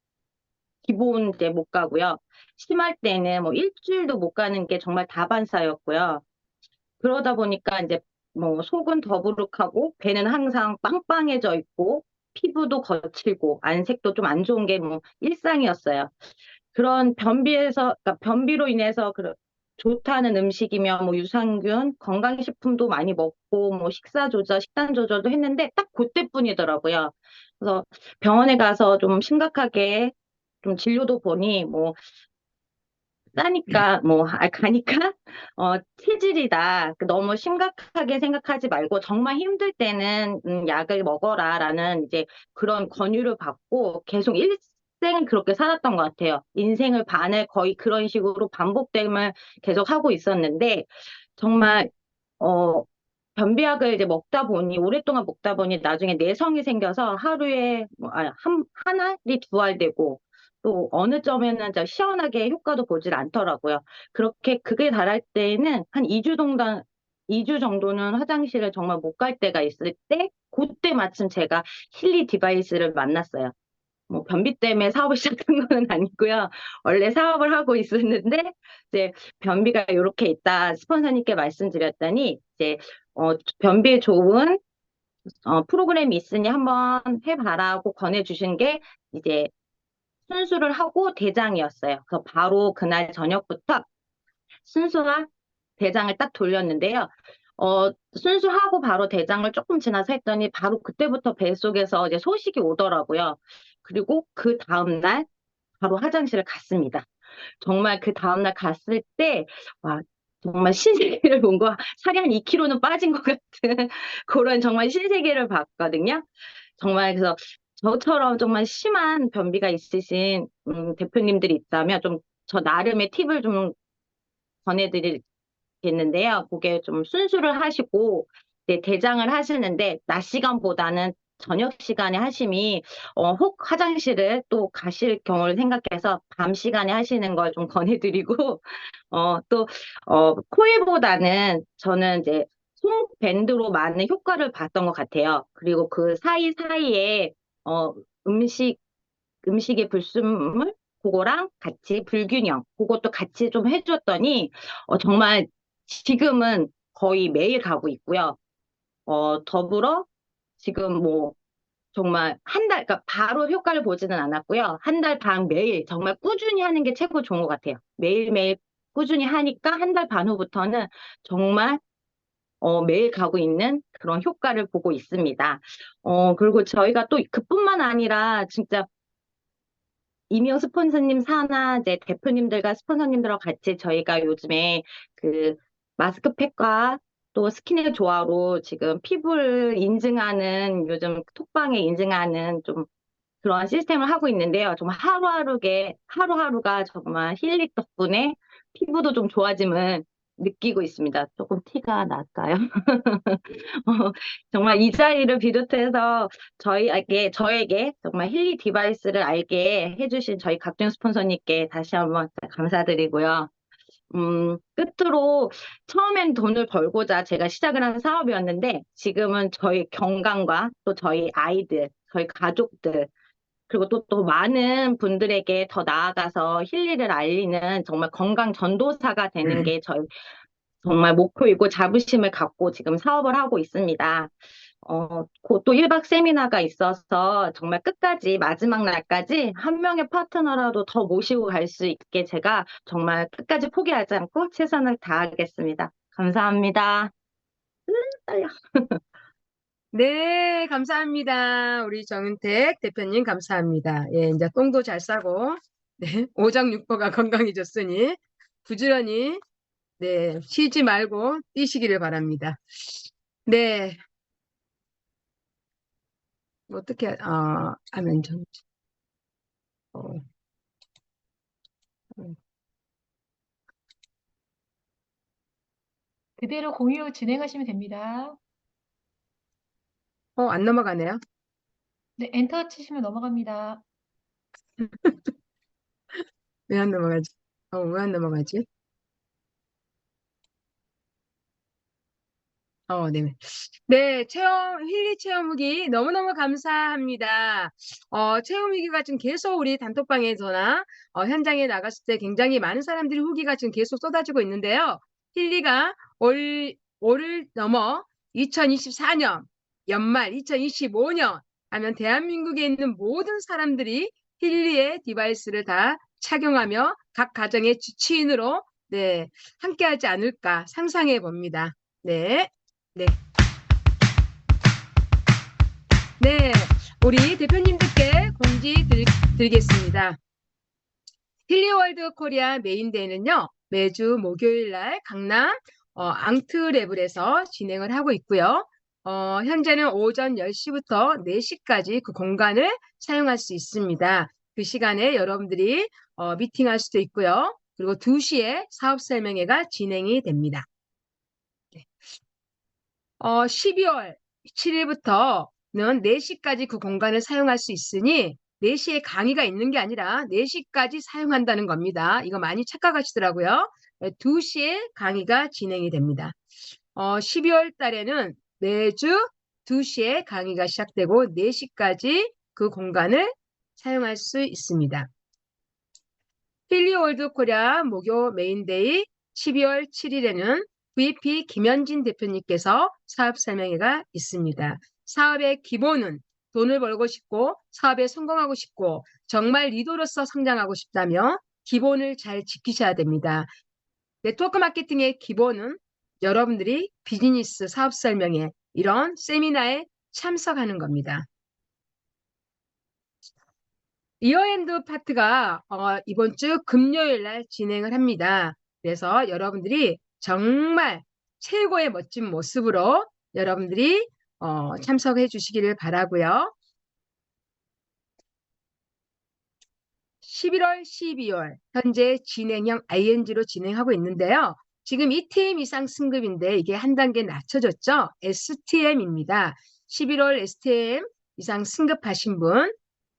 기본 이제 못 가고요. 심할 때는 뭐 일주일도 못 가는 게 정말 다반사였고요. 그러다 보니까 이제 뭐 속은 더부룩하고 배는 항상 빵빵해져 있고 피부도 거칠고 안색도 좀 안 좋은 게 뭐 일상이었어요. 그런 그러니까 변비로 인해서 좋다는 음식이면 뭐 유산균, 건강식품도 많이 먹고 뭐 식사 조절, 식단 조절도 했는데 딱 그때뿐이더라고요. 그래서 병원에 가서 좀 심각하게 좀 진료도 보니 뭐 싸니까 뭐 가니까 체질이다. 너무 심각하게 생각하지 말고 정말 힘들 때는 약을 먹어라라는 이제 그런 권유를 받고 계속 일생을 그렇게 살았던 것 같아요. 인생을 반을 거의 그런 식으로 반복됨을 계속 하고 있었는데 정말 어 변비약을 이제 먹다 보니 오랫동안 먹다 보니 나중에 내성이 생겨서 하루에 한 알이 2알 되고 또 어느 점에는 이제 시원하게 효과도 보질 않더라고요. 그렇게 극에 달할 때에는 한 2주 정도는 화장실을 정말 못 갈 때가 있을 때 그때 마침 제가 힐리 디바이스를 만났어요. 뭐 변비 때문에 사업을 시작한 건 아니고요. 원래 사업을 하고 있었는데 이제 변비가 이렇게 있다 스폰서님께 말씀드렸더니 이제 변비에 좋은 프로그램이 있으니 한번 해봐라고 권해주신 게 이제 순수를 하고 대장이었어요. 그래서 바로 그날 저녁부터 순수와 대장을 딱 돌렸는데요. 순수하고 바로 대장을 조금 지나서 했더니 바로 그때부터 뱃속에서 이제 소식이 오더라고요. 그리고 그 다음날 바로 화장실을 갔습니다. 정말 그 다음날 갔을 때, 와, 정말 신세계를 본 거, 살이 한 2kg는 빠진 것 같은 그런 정말 신세계를 봤거든요. 정말 그래서 저처럼 정말 심한 변비가 있으신 대표님들이 있다면 좀 저 나름의 팁을 좀 전해드리겠는데요. 그게 좀 순수를 하시고 이제 대장을 하시는데 낮 시간보다는 저녁 시간에 하심이 혹 화장실을 또 가실 경우를 생각해서 밤 시간에 하시는 걸 좀 권해드리고 또 코일보다는 저는 이제 손밴드로 많은 효과를 봤던 것 같아요. 그리고 그 사이사이에 어, 음식 음식의 불순물 그거랑 같이 불균형 그것도 같이 좀 해줬더니 정말 지금은 거의 매일 가고 있고요. 더불어 지금 뭐 정말 한 달, 그러니까 바로 효과를 보지는 않았고요. 한 달 반 매일 정말 꾸준히 하는 게 최고 좋은 것 같아요. 매일매일 꾸준히 하니까 한 달 반 후부터는 정말 매일 가고 있는 그런 효과를 보고 있습니다. 그리고 저희가 또 그뿐만 아니라 진짜 이명 스폰서님 사나 이제 대표님들과 스폰서님들과 같이 저희가 요즘에 그 마스크팩과 또 스킨의 조화로 지금 피부를 인증하는 요즘 톡방에 인증하는 좀 그런 시스템을 하고 있는데요. 정말 하루하루가 정말 힐링 덕분에 피부도 좀 좋아짐을 느끼고 있습니다. 조금 티가 날까요? 정말 이 자리를 비롯해서 저에게 정말 힐리 디바이스를 알게 해주신 저희 각종 스폰서님께 다시 한번 감사드리고요. 끝으로 처음엔 돈을 벌고자 제가 시작을 한 사업이었는데 지금은 저희 건강과 또 저희 아이들, 저희 가족들, 그리고 또 많은 분들에게 더 나아가서 힐리를 알리는 정말 건강 전도사가 되는 게 저희 정말 목표이고 자부심을 갖고 지금 사업을 하고 있습니다. 곧 또 1박 세미나가 있어서 정말 끝까지 마지막 날까지 한 명의 파트너라도 더 모시고 갈 수 있게 제가 정말 끝까지 포기하지 않고 최선을 다하겠습니다. 감사합니다. 떨려. 네, 감사합니다. 우리 정은택 대표님 감사합니다. 예, 이제 똥도 잘 싸고, 네, 오장육부가 건강해졌으니 부지런히 네, 쉬지 말고 뛰시기를 바랍니다. 네, 어떻게 하면 좀 어, 그대로 공유 진행하시면 됩니다. 안 넘어가네요. 네, 엔터 치시면 넘어갑니다. 왜 안 넘어가지? 왜 안 넘어가지? 네. 네, 힐리 체험 후기 너무너무 감사합니다. 체험 후기가 지금 계속 우리 단톡방에서나 현장에 나갔을 때 굉장히 많은 사람들이 후기가 지금 계속 쏟아지고 있는데요. 힐리가 올을 넘어 2024년, 연말 2025년 하면 대한민국에 있는 모든 사람들이 힐리의 디바이스를 다 착용하며 각 가정의 주치인으로 네, 함께하지 않을까 상상해 봅니다. 네. 네. 네, 우리 대표님들께 공지 드리겠습니다. 힐리월드 코리아 메인데이는요, 매주 목요일 날 강남 앙트레블에서 진행을 하고 있고요. 현재는 오전 10시부터 4시까지 그 공간을 사용할 수 있습니다. 그 시간에 여러분들이 미팅할 수도 있고요. 그리고 2시에 사업 설명회가 진행이 됩니다. 네. 12월 7일부터는 4시까지 그 공간을 사용할 수 있으니 4시에 강의가 있는 게 아니라 4시까지 사용한다는 겁니다. 이거 많이 착각하시더라고요. 2시에 강의가 진행이 됩니다. 12월 달에는 매주 2시에 강의가 시작되고 4시까지 그 공간을 사용할 수 있습니다. 힐리월드 코리아 목요 메인데이 12월 7일에는 VP 김현진 대표님께서 사업 설명회가 있습니다. 사업의 기본은 돈을 벌고 싶고 사업에 성공하고 싶고 정말 리더로서 성장하고 싶다면 기본을 잘 지키셔야 됩니다. 네트워크 마케팅의 기본은 여러분들이 비즈니스 사업 설명회 이런 세미나에 참석하는 겁니다. 이어엔드 파트가 이번 주 금요일 날 진행을 합니다. 그래서 여러분들이 정말 최고의 멋진 모습으로 여러분들이 참석해 주시기를 바라고요. 11월, 12월 현재 진행형 ING로 진행하고 있는데요. 지금 ETM 이상 승급인데 이게 한 단계 낮춰졌죠. STM입니다. 11월 STM 이상 승급하신 분,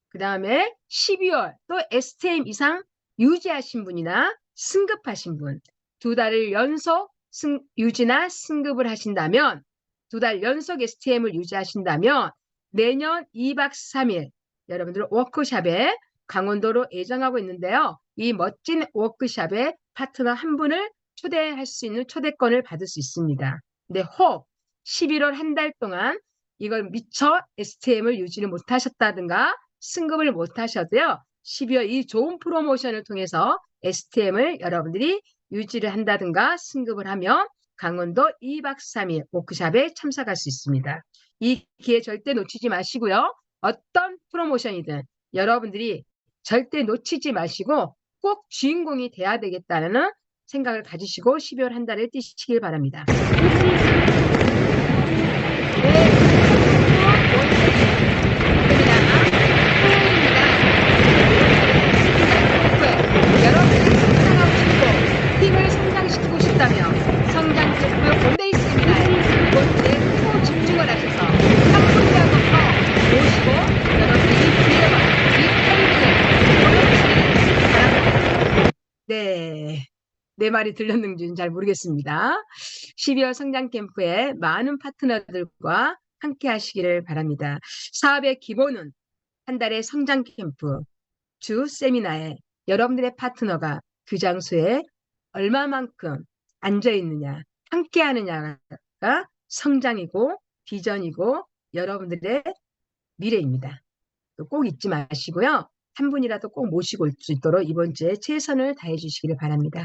그 다음에 12월 또 STM 이상 유지하신 분이나 승급하신 분, 2달을 연속 유지나 승급을 하신다면, 2달 연속 STM을 유지하신다면 내년 2박 3일 여러분들 워크숍에 강원도로 예정하고 있는데요. 이 멋진 워크숍에 파트너 한 분을 초대할 수 있는 초대권을 받을 수 있습니다. 근데 혹 11월 한 달 동안 이걸 미처 STM을 유지를 못하셨다든가 승급을 못하셔도요. 12월 이 좋은 프로모션을 통해서 STM을 여러분들이 유지를 한다든가 승급을 하면 강원도 2박 3일 워크숍에 참석할 수 있습니다. 이 기회 절대 놓치지 마시고요. 어떤 프로모션이든 여러분들이 절대 놓치지 마시고 꼭 주인공이 돼야 되겠다는 생각을 가지시고 12월 한 달을 뛰시길 바랍니다. 여러분이 성장하고 싶고 팀을 성장시키고 싶다면 성장 캠프 온데이 세미나에 이번 주에 또 집중을 하셔서 한 분이라도 더 모시고 여러분이 이 기회와 이 타이밍을 보여주시기 바랍니다. 네, 내 말이 들렸는지는 잘 모르겠습니다. 12월 성장 캠프에 많은 파트너들과 함께 하시기를 바랍니다. 사업의 기본은 한 달의 성장 캠프, 주 세미나에 여러분들의 파트너가 그 장소에 얼마만큼 앉아 있느냐, 함께 하느냐가 성장이고 비전이고 여러분들의 미래입니다. 꼭 잊지 마시고요. 한 분이라도 꼭 모시고 올 수 있도록 이번 주에 최선을 다해 주시기를 바랍니다.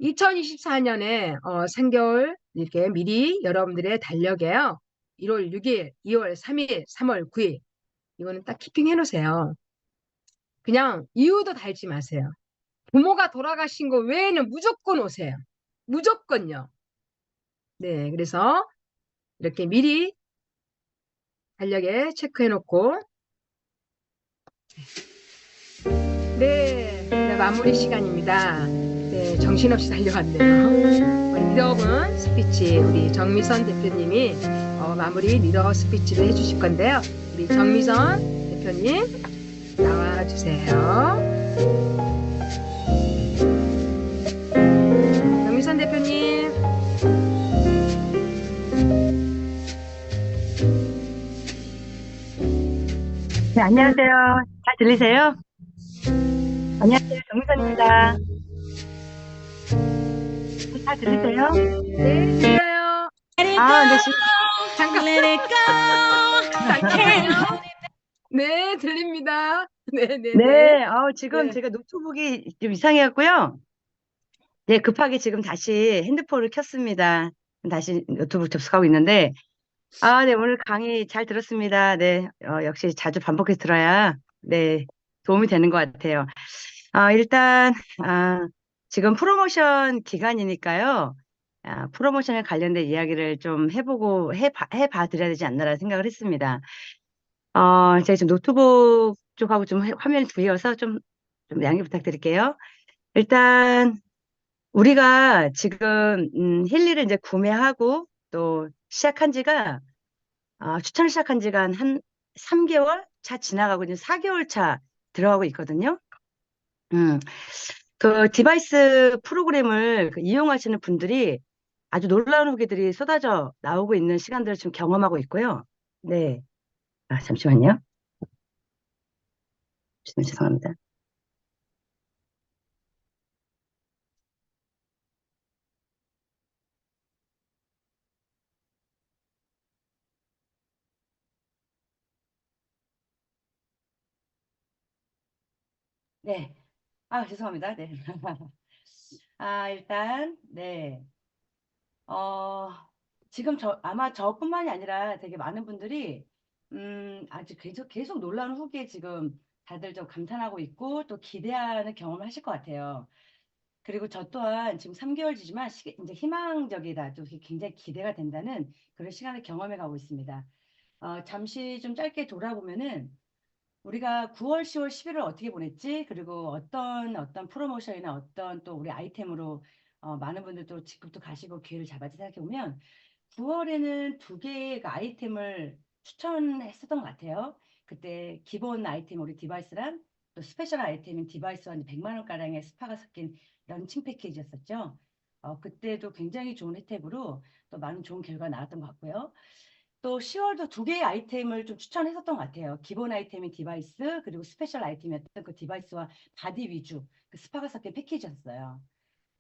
2024년에 3개월 이렇게 미리 여러분들의 달력에요. 1월 6일, 2월 3일, 3월 9일 이거는 딱 키핑해 놓으세요. 그냥 이유도 달지 마세요. 부모가 돌아가신 거 외에는 무조건 오세요. 무조건요. 네, 그래서 이렇게 미리 달력에 체크해 놓고 네, 이제 마무리 시간입니다. 네, 정신없이 달려갔네요. 우리 리더분 스피치 우리 정미선 대표님이 마무리 리더 스피치를 해주실 건데요. 우리 정미선 대표님 나와주세요. 정미선 대표님. 네, 안녕하세요. 잘 들리세요? 안녕하세요. 정미선입니다. 잘 들리세요? 네, 들려요. 아, 네, 잠깐. 네, 들립니다. 네. 지금 네. 제가 노트북이 좀 이상해갖고요. 네, 급하게 지금 다시 핸드폰을 켰습니다. 다시 노트북 접속하고 있는데, 네, 오늘 강의 잘 들었습니다. 네, 역시 자주 반복해서 들어야, 네, 도움이 되는 것 같아요. 일단, 지금 프로모션 기간이니까요. 프로모션에 관련된 이야기를 좀 해봐 드려야 되지 않나라는 생각을 했습니다. 제가 지금 노트북 쪽하고 좀 화면이 두이어서 좀 양해 부탁드릴게요. 일단, 우리가 지금, 힐리를 이제 구매하고 또 시작한 지가, 추천을 시작한 지가 한 3개월 차 지나가고 이제 4개월 차 들어가고 있거든요. 그 디바이스 프로그램을 이용하시는 분들이 아주 놀라운 후기들이 쏟아져 나오고 있는 시간들을 지금 경험하고 있고요. 네. 잠시만요. 죄송합니다. 네. 죄송합니다. 네. 일단, 네. 어, 지금 아마 저뿐만이 아니라 되게 많은 분들이, 아주 계속 놀라운 후기에 지금 다들 좀 감탄하고 있고 또 기대하는 경험을 하실 것 같아요. 그리고 저 또한 지금 3개월지지만 이제 희망적이다. 또 굉장히 기대가 된다는 그런 시간을 경험해 가고 있습니다. 잠시 좀 짧게 돌아보면은 우리가 9월, 10월, 11월 어떻게 보냈지? 그리고 어떤 프로모션이나 어떤 또 우리 아이템으로 많은 분들도 직급도 가시고 기회를 잡았지 생각해 보면 9월에는 두 개의 그 아이템을 추천했었던 것 같아요. 그때 기본 아이템 우리 디바이스랑 또 스페셜 아이템인 디바이스와 100만 원가량의 스파가 섞인 런칭 패키지였었죠. 그때도 굉장히 좋은 혜택으로 또 많은 좋은 결과가 나왔던 것 같고요. 또 10월도 두 개의 아이템을 좀 추천했었던 것 같아요. 기본 아이템인 디바이스 그리고 스페셜 아이템이었던 그 디바이스와 바디 위주 그 스파가 섞인 패키지였어요.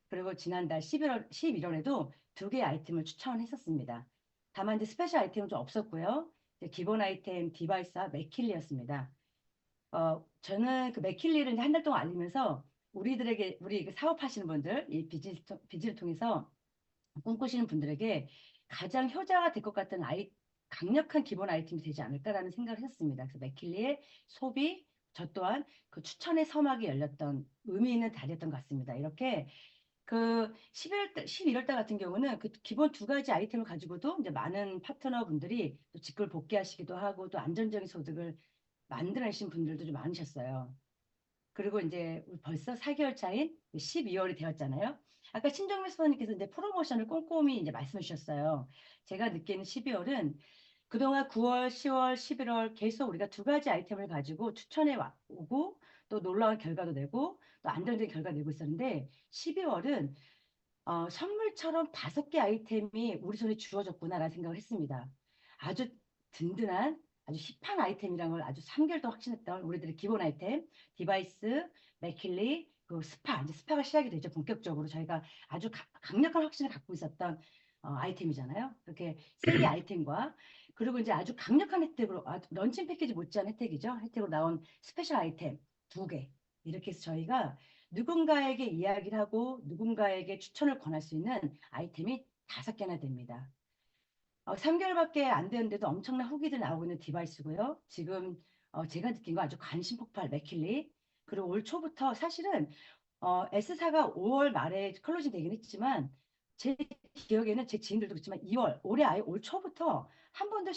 그리고 지난달 11월에도 두 개의 아이템을 추천했었습니다. 다만 이제 스페셜 아이템은 좀 없었고요. 이제 기본 아이템 디바이스와 맥킬리였습니다. 저는 그 맥킬리를 한 달 동안 알리면서 우리 그 사업하시는 분들, 이 비즈를 통해서 꿈꾸시는 분들에게 가장 효자가 될 것 같은 강력한 기본 아이템이 되지 않을까라는 생각을 했습니다. 그래서 맥킬리의 소비, 저 또한 그 추천의 서막이 열렸던 의미 있는 달이었던 것 같습니다. 이렇게 그 11월 달 같은 경우는 그 기본 두 가지 아이템을 가지고도 이제 많은 파트너 분들이 또 직급을 복귀하시기도 하고 또 안정적인 소득을 만들어내신 분들도 좀 많으셨어요. 그리고 이제 벌써 4개월 차인 12월이 되었잖아요. 아까 신정미 수사님께서 이제 프로모션을 꼼꼼히 이제 말씀해 주셨어요. 제가 느끼는 12월은 그동안 9월, 10월, 11월 계속 우리가 두 가지 아이템을 가지고 추천해 오고 또 놀라운 결과도 내고 또 안정적인 결과 내고 있었는데 12월은 선물처럼 5개 아이템이 우리 손에 주어졌구나라는 생각을 했습니다. 아주 든든한 아주 힙한 아이템이라는 걸 아주 3개월 동안 확신했던 우리들의 기본 아이템 디바이스, 맥킬리, 그 이제 스파가 시작이 되죠. 본격적으로 저희가 아주 강력한 확신을 갖고 있었던 아이템이잖아요. 그렇게 3개 아이템과 그리고 이제 아주 강력한 혜택으로 런칭 패키지 못지않은 혜택이죠. 혜택으로 나온 스페셜 아이템 2개 이렇게 해서 저희가 누군가에게 이야기를 하고 누군가에게 추천을 권할 수 있는 아이템이 5개나 됩니다. 3개월밖에 안 되는데도 엄청난 후기들 나오고 있는 디바이스고요. 지금 제가 느낀 거 아주 관심 폭발 맥킬리. 그리고 올 초부터 사실은 S사가 5월 말에 클로징 되긴 했지만 제 기억에는 제 지인들도 그렇지만 2월 올해 아예 올 초부터 한 번도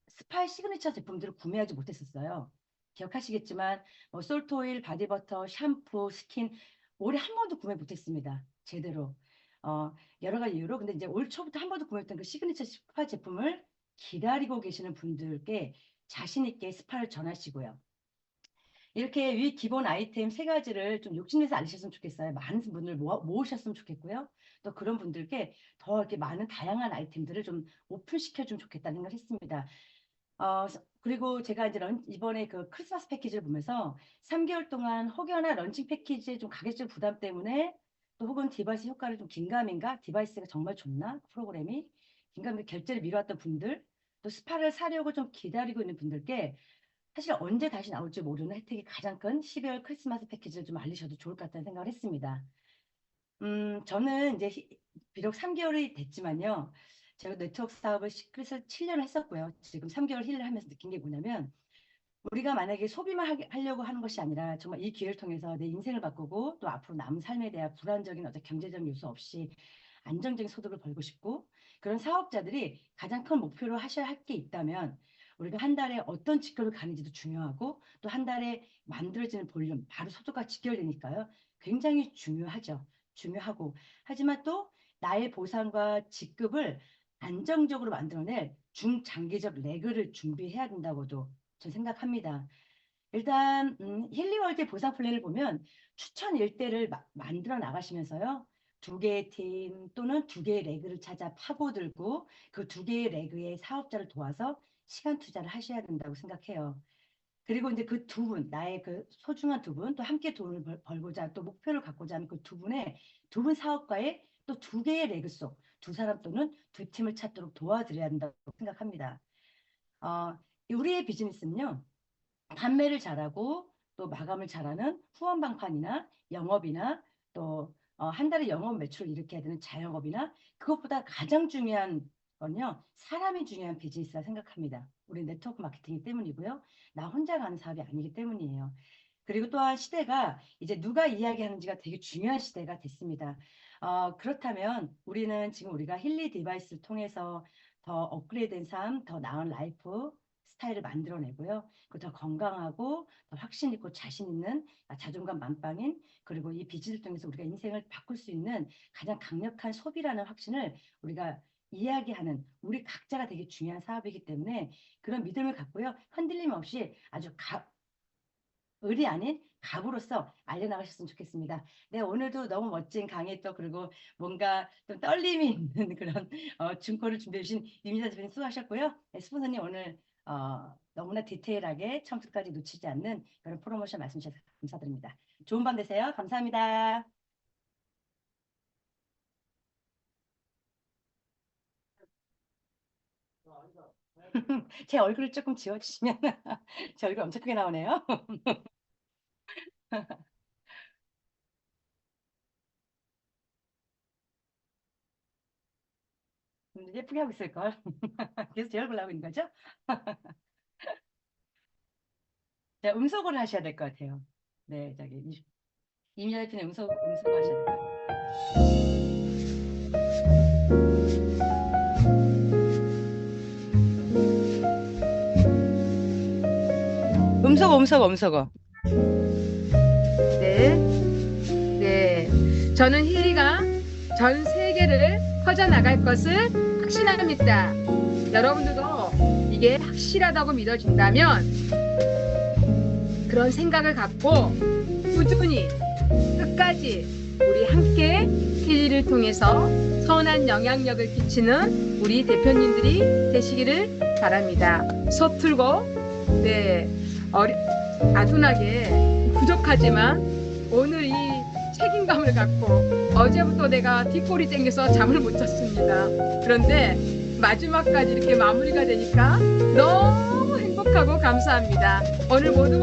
스파의 시그니처 제품들을 구매하지 못했었어요. 기억하시겠지만 솔트오일, 바디버터, 샴푸, 스킨 올해 한 번도 구매 못했습니다. 제대로. 여러 가지 이유로 근데 이제 올 초부터 한 번도 구매했던 그 시그니처 스파 제품을 기다리고 계시는 분들께 자신 있게 스파를 전하시고요. 이렇게 위 기본 아이템 3가지를 좀 욕심내서 알리셨으면 좋겠어요. 많은 분들 모으셨으면 좋겠고요. 또 그런 분들께 더 이렇게 많은 다양한 아이템들을 좀 오픈시켜주면 좋겠다는 생각을 했습니다. 그리고 제가 이제 이번에 그 크리스마스 패키지를 보면서 3개월 동안 혹여나 런칭 패키지의 좀 가격적 부담 때문에 또 혹은 디바이스 효과를 좀 긴가민가 디바이스가 정말 좋나 프로그램이 긴가민가 결제를 미뤄왔던 분들 또 스파를 사려고 좀 기다리고 있는 분들께 사실 언제 다시 나올지 모르는 혜택이 가장 큰 12월 크리스마스 패키지를 좀 알리셔도 좋을 것 같다는 생각을 했습니다. 저는 이제 비록 3개월이 됐지만요. 제가 네트워크 사업을 그래서 7년을 했었고요. 지금 3개월 힐을 하면서 느낀 게 뭐냐면 우리가 만약에 소비만 하려고 하는 것이 아니라 정말 이 기회를 통해서 내 인생을 바꾸고 또 앞으로 남은 삶에 대한 불안적인 어떤 경제적 요소 없이 안정적인 소득을 벌고 싶고 그런 사업자들이 가장 큰 목표로 하셔야 할 게 있다면 우리가 한 달에 어떤 직급을 가는지도 중요하고 또 한 달에 만들어지는 볼륨 바로 소득과 직결되니까요. 굉장히 중요하죠. 중요하고 하지만 또 나의 보상과 직급을 안정적으로 만들어낼 중장기적 레그를 준비해야 된다고도 저 생각합니다. 일단 힐리월드 보상 플랜을 보면 추천 일대를 만들어 나가시면서요. 두 개의 팀 또는 두 개의 레그를 찾아 파고들고 그 두 개의 레그의 사업자를 도와서 시간 투자를 하셔야 된다고 생각해요. 그리고 이제 그 두 분, 나의 그 소중한 두 분, 또 함께 돈을 벌고자 또 목표를 갖고자 하는 그 두 분의 두 분 사업가의 또 두 개의 레그 속 두 사람 또는 두 팀을 찾도록 도와드려야 한다고 생각합니다. 우리의 비즈니스는요, 판매를 잘하고 또 마감을 잘하는 후원방판이나 영업이나 또 한 달에 영업 매출을 일으켜야 되는 자영업이나 그것보다 가장 중요한 건요, 사람이 중요한 비즈니스라 생각합니다. 우리 네트워크 마케팅이기 때문이고요. 나 혼자 가는 사업이 아니기 때문이에요. 그리고 또한 시대가 이제 누가 이야기하는지가 되게 중요한 시대가 됐습니다. 그렇다면 우리는 지금 우리가 힐리 디바이스를 통해서 더 업그레이드된 삶, 더 나은 라이프 스타일을 만들어내고요. 더 건강하고 더 확신 있고 자신 있는 자존감 만빵인 그리고 이 비즈니스를 통해서 우리가 인생을 바꿀 수 있는 가장 강력한 소비라는 확신을 우리가 이야기하는 우리 각자가 되게 중요한 사업이기 때문에 그런 믿음을 갖고요. 흔들림 없이 아주 을이 아닌 갑으로서 알려나가셨으면 좋겠습니다. 네, 오늘도 너무 멋진 강의 또 그리고 뭔가 좀 떨림이 있는 그런 증거를 준비해 주신 유미자 대표님 수고하셨고요. 네, 스폰서님 오늘 너무나 디테일하게 처음부터까지 놓치지 않는 그런 프로모션 말씀 주셔서 감사드립니다. 좋은 밤 되세요. 감사합니다. 제 얼굴을 조금 지워주시면 제 얼굴 엄청 크게 나오네요. 예쁘게 하고 있을걸. 계속 제 얼굴 나오고 있는 거죠? 자, 음소거를 하셔야 될 것 같아요. 네, 저기 이민자 대표님 음소거 하셔야 될 것 같아요. 음소거. 네. 네. 저는 힐리가 전 세계를 퍼져나갈 것을 확신합니다. 여러분들도 이게 확실하다고 믿어진다면 그런 생각을 갖고 꾸준히 끝까지 우리 함께 힐리를 통해서 선한 영향력을 끼치는 우리 대표님들이 되시기를 바랍니다. 서툴고 네, 아둔하게 부족하지만 오늘 이 책임감을 갖고 어제부터 내가 뒷골이 땡겨서 잠을 못 잤습니다. 그런데 마지막까지 이렇게 마무리가 되니까 너무 행복하고 감사합니다. 오늘 모두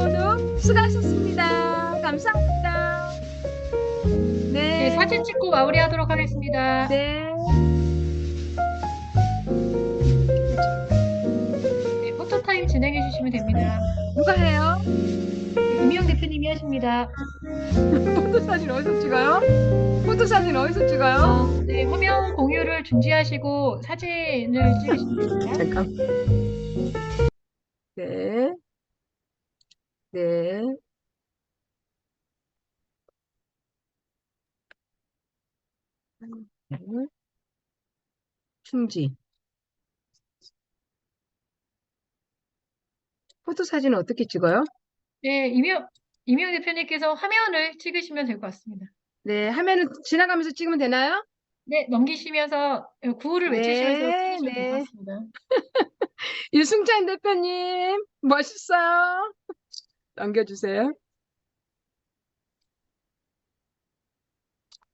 수고하셨습니다. 감사합니다. 네, 네. 사진 찍고 마무리하도록 하겠습니다. 네. 네, 포토타임 진행해 주시면 됩니다. 누가 해요? 이미영 대표님이 하십니다. 포토사진 어디서 찍어요? 포토사진 어디서 찍어요? 네, 화면 공유를 중지하시고 사진을 찍으시면 됩니다. 잠깐. 네. 네. 중지. 포토사진은 어떻게 찍어요? 네, 이미영 대표님께서 화면을 찍으시면 될 것 같습니다. 네, 화면은 지나가면서 찍으면 되나요? 네, 넘기시면서 구호를 외치시면서 네, 찍으시면 될 것 네. 같습니다. 유승찬 대표님, 멋있어요. 넘겨주세요.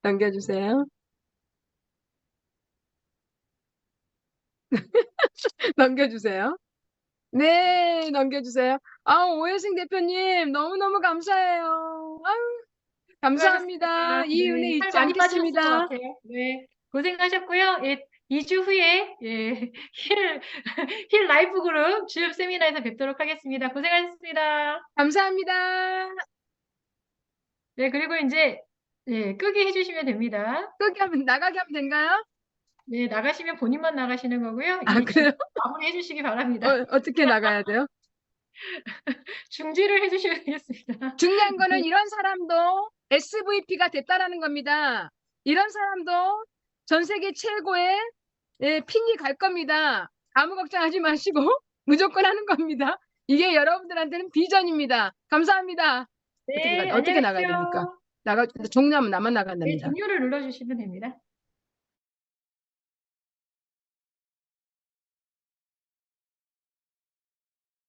넘겨주세요. 넘겨주세요. 네, 넘겨주세요. 오혜승 대표님, 너무너무 감사해요. 아유, 감사합니다. 수고하셨습니다. 이 은혜 네, 살 잊지 많이 빠지셨을 것 않겠습니다. 같아요. 네, 고생하셨고요. 예, 2주 후에 힐 라이프 그룹 주요 세미나에서 뵙도록 하겠습니다. 고생하셨습니다. 감사합니다. 네, 그리고 이제 끄기 해주시면 됩니다. 나가게 하면 된가요? 네, 나가시면 본인만 나가시는 거고요. 그래요? 마무리 해주시기 바랍니다. 어떻게 나가야 돼요? 중지를 해주시면 되겠습니다. 중요한 거는 이런 사람도 SVP가 됐다라는 겁니다. 이런 사람도 전 세계 최고의 핀이 갈 겁니다. 아무 걱정하지 마시고 무조건 하는 겁니다. 이게 여러분들한테는 비전입니다. 감사합니다. 네, 어떻게 나가야 안녕히 됩니까? 가세요. 종료하면 나만 네, 나간답니다. 종료를 눌러주시면 됩니다.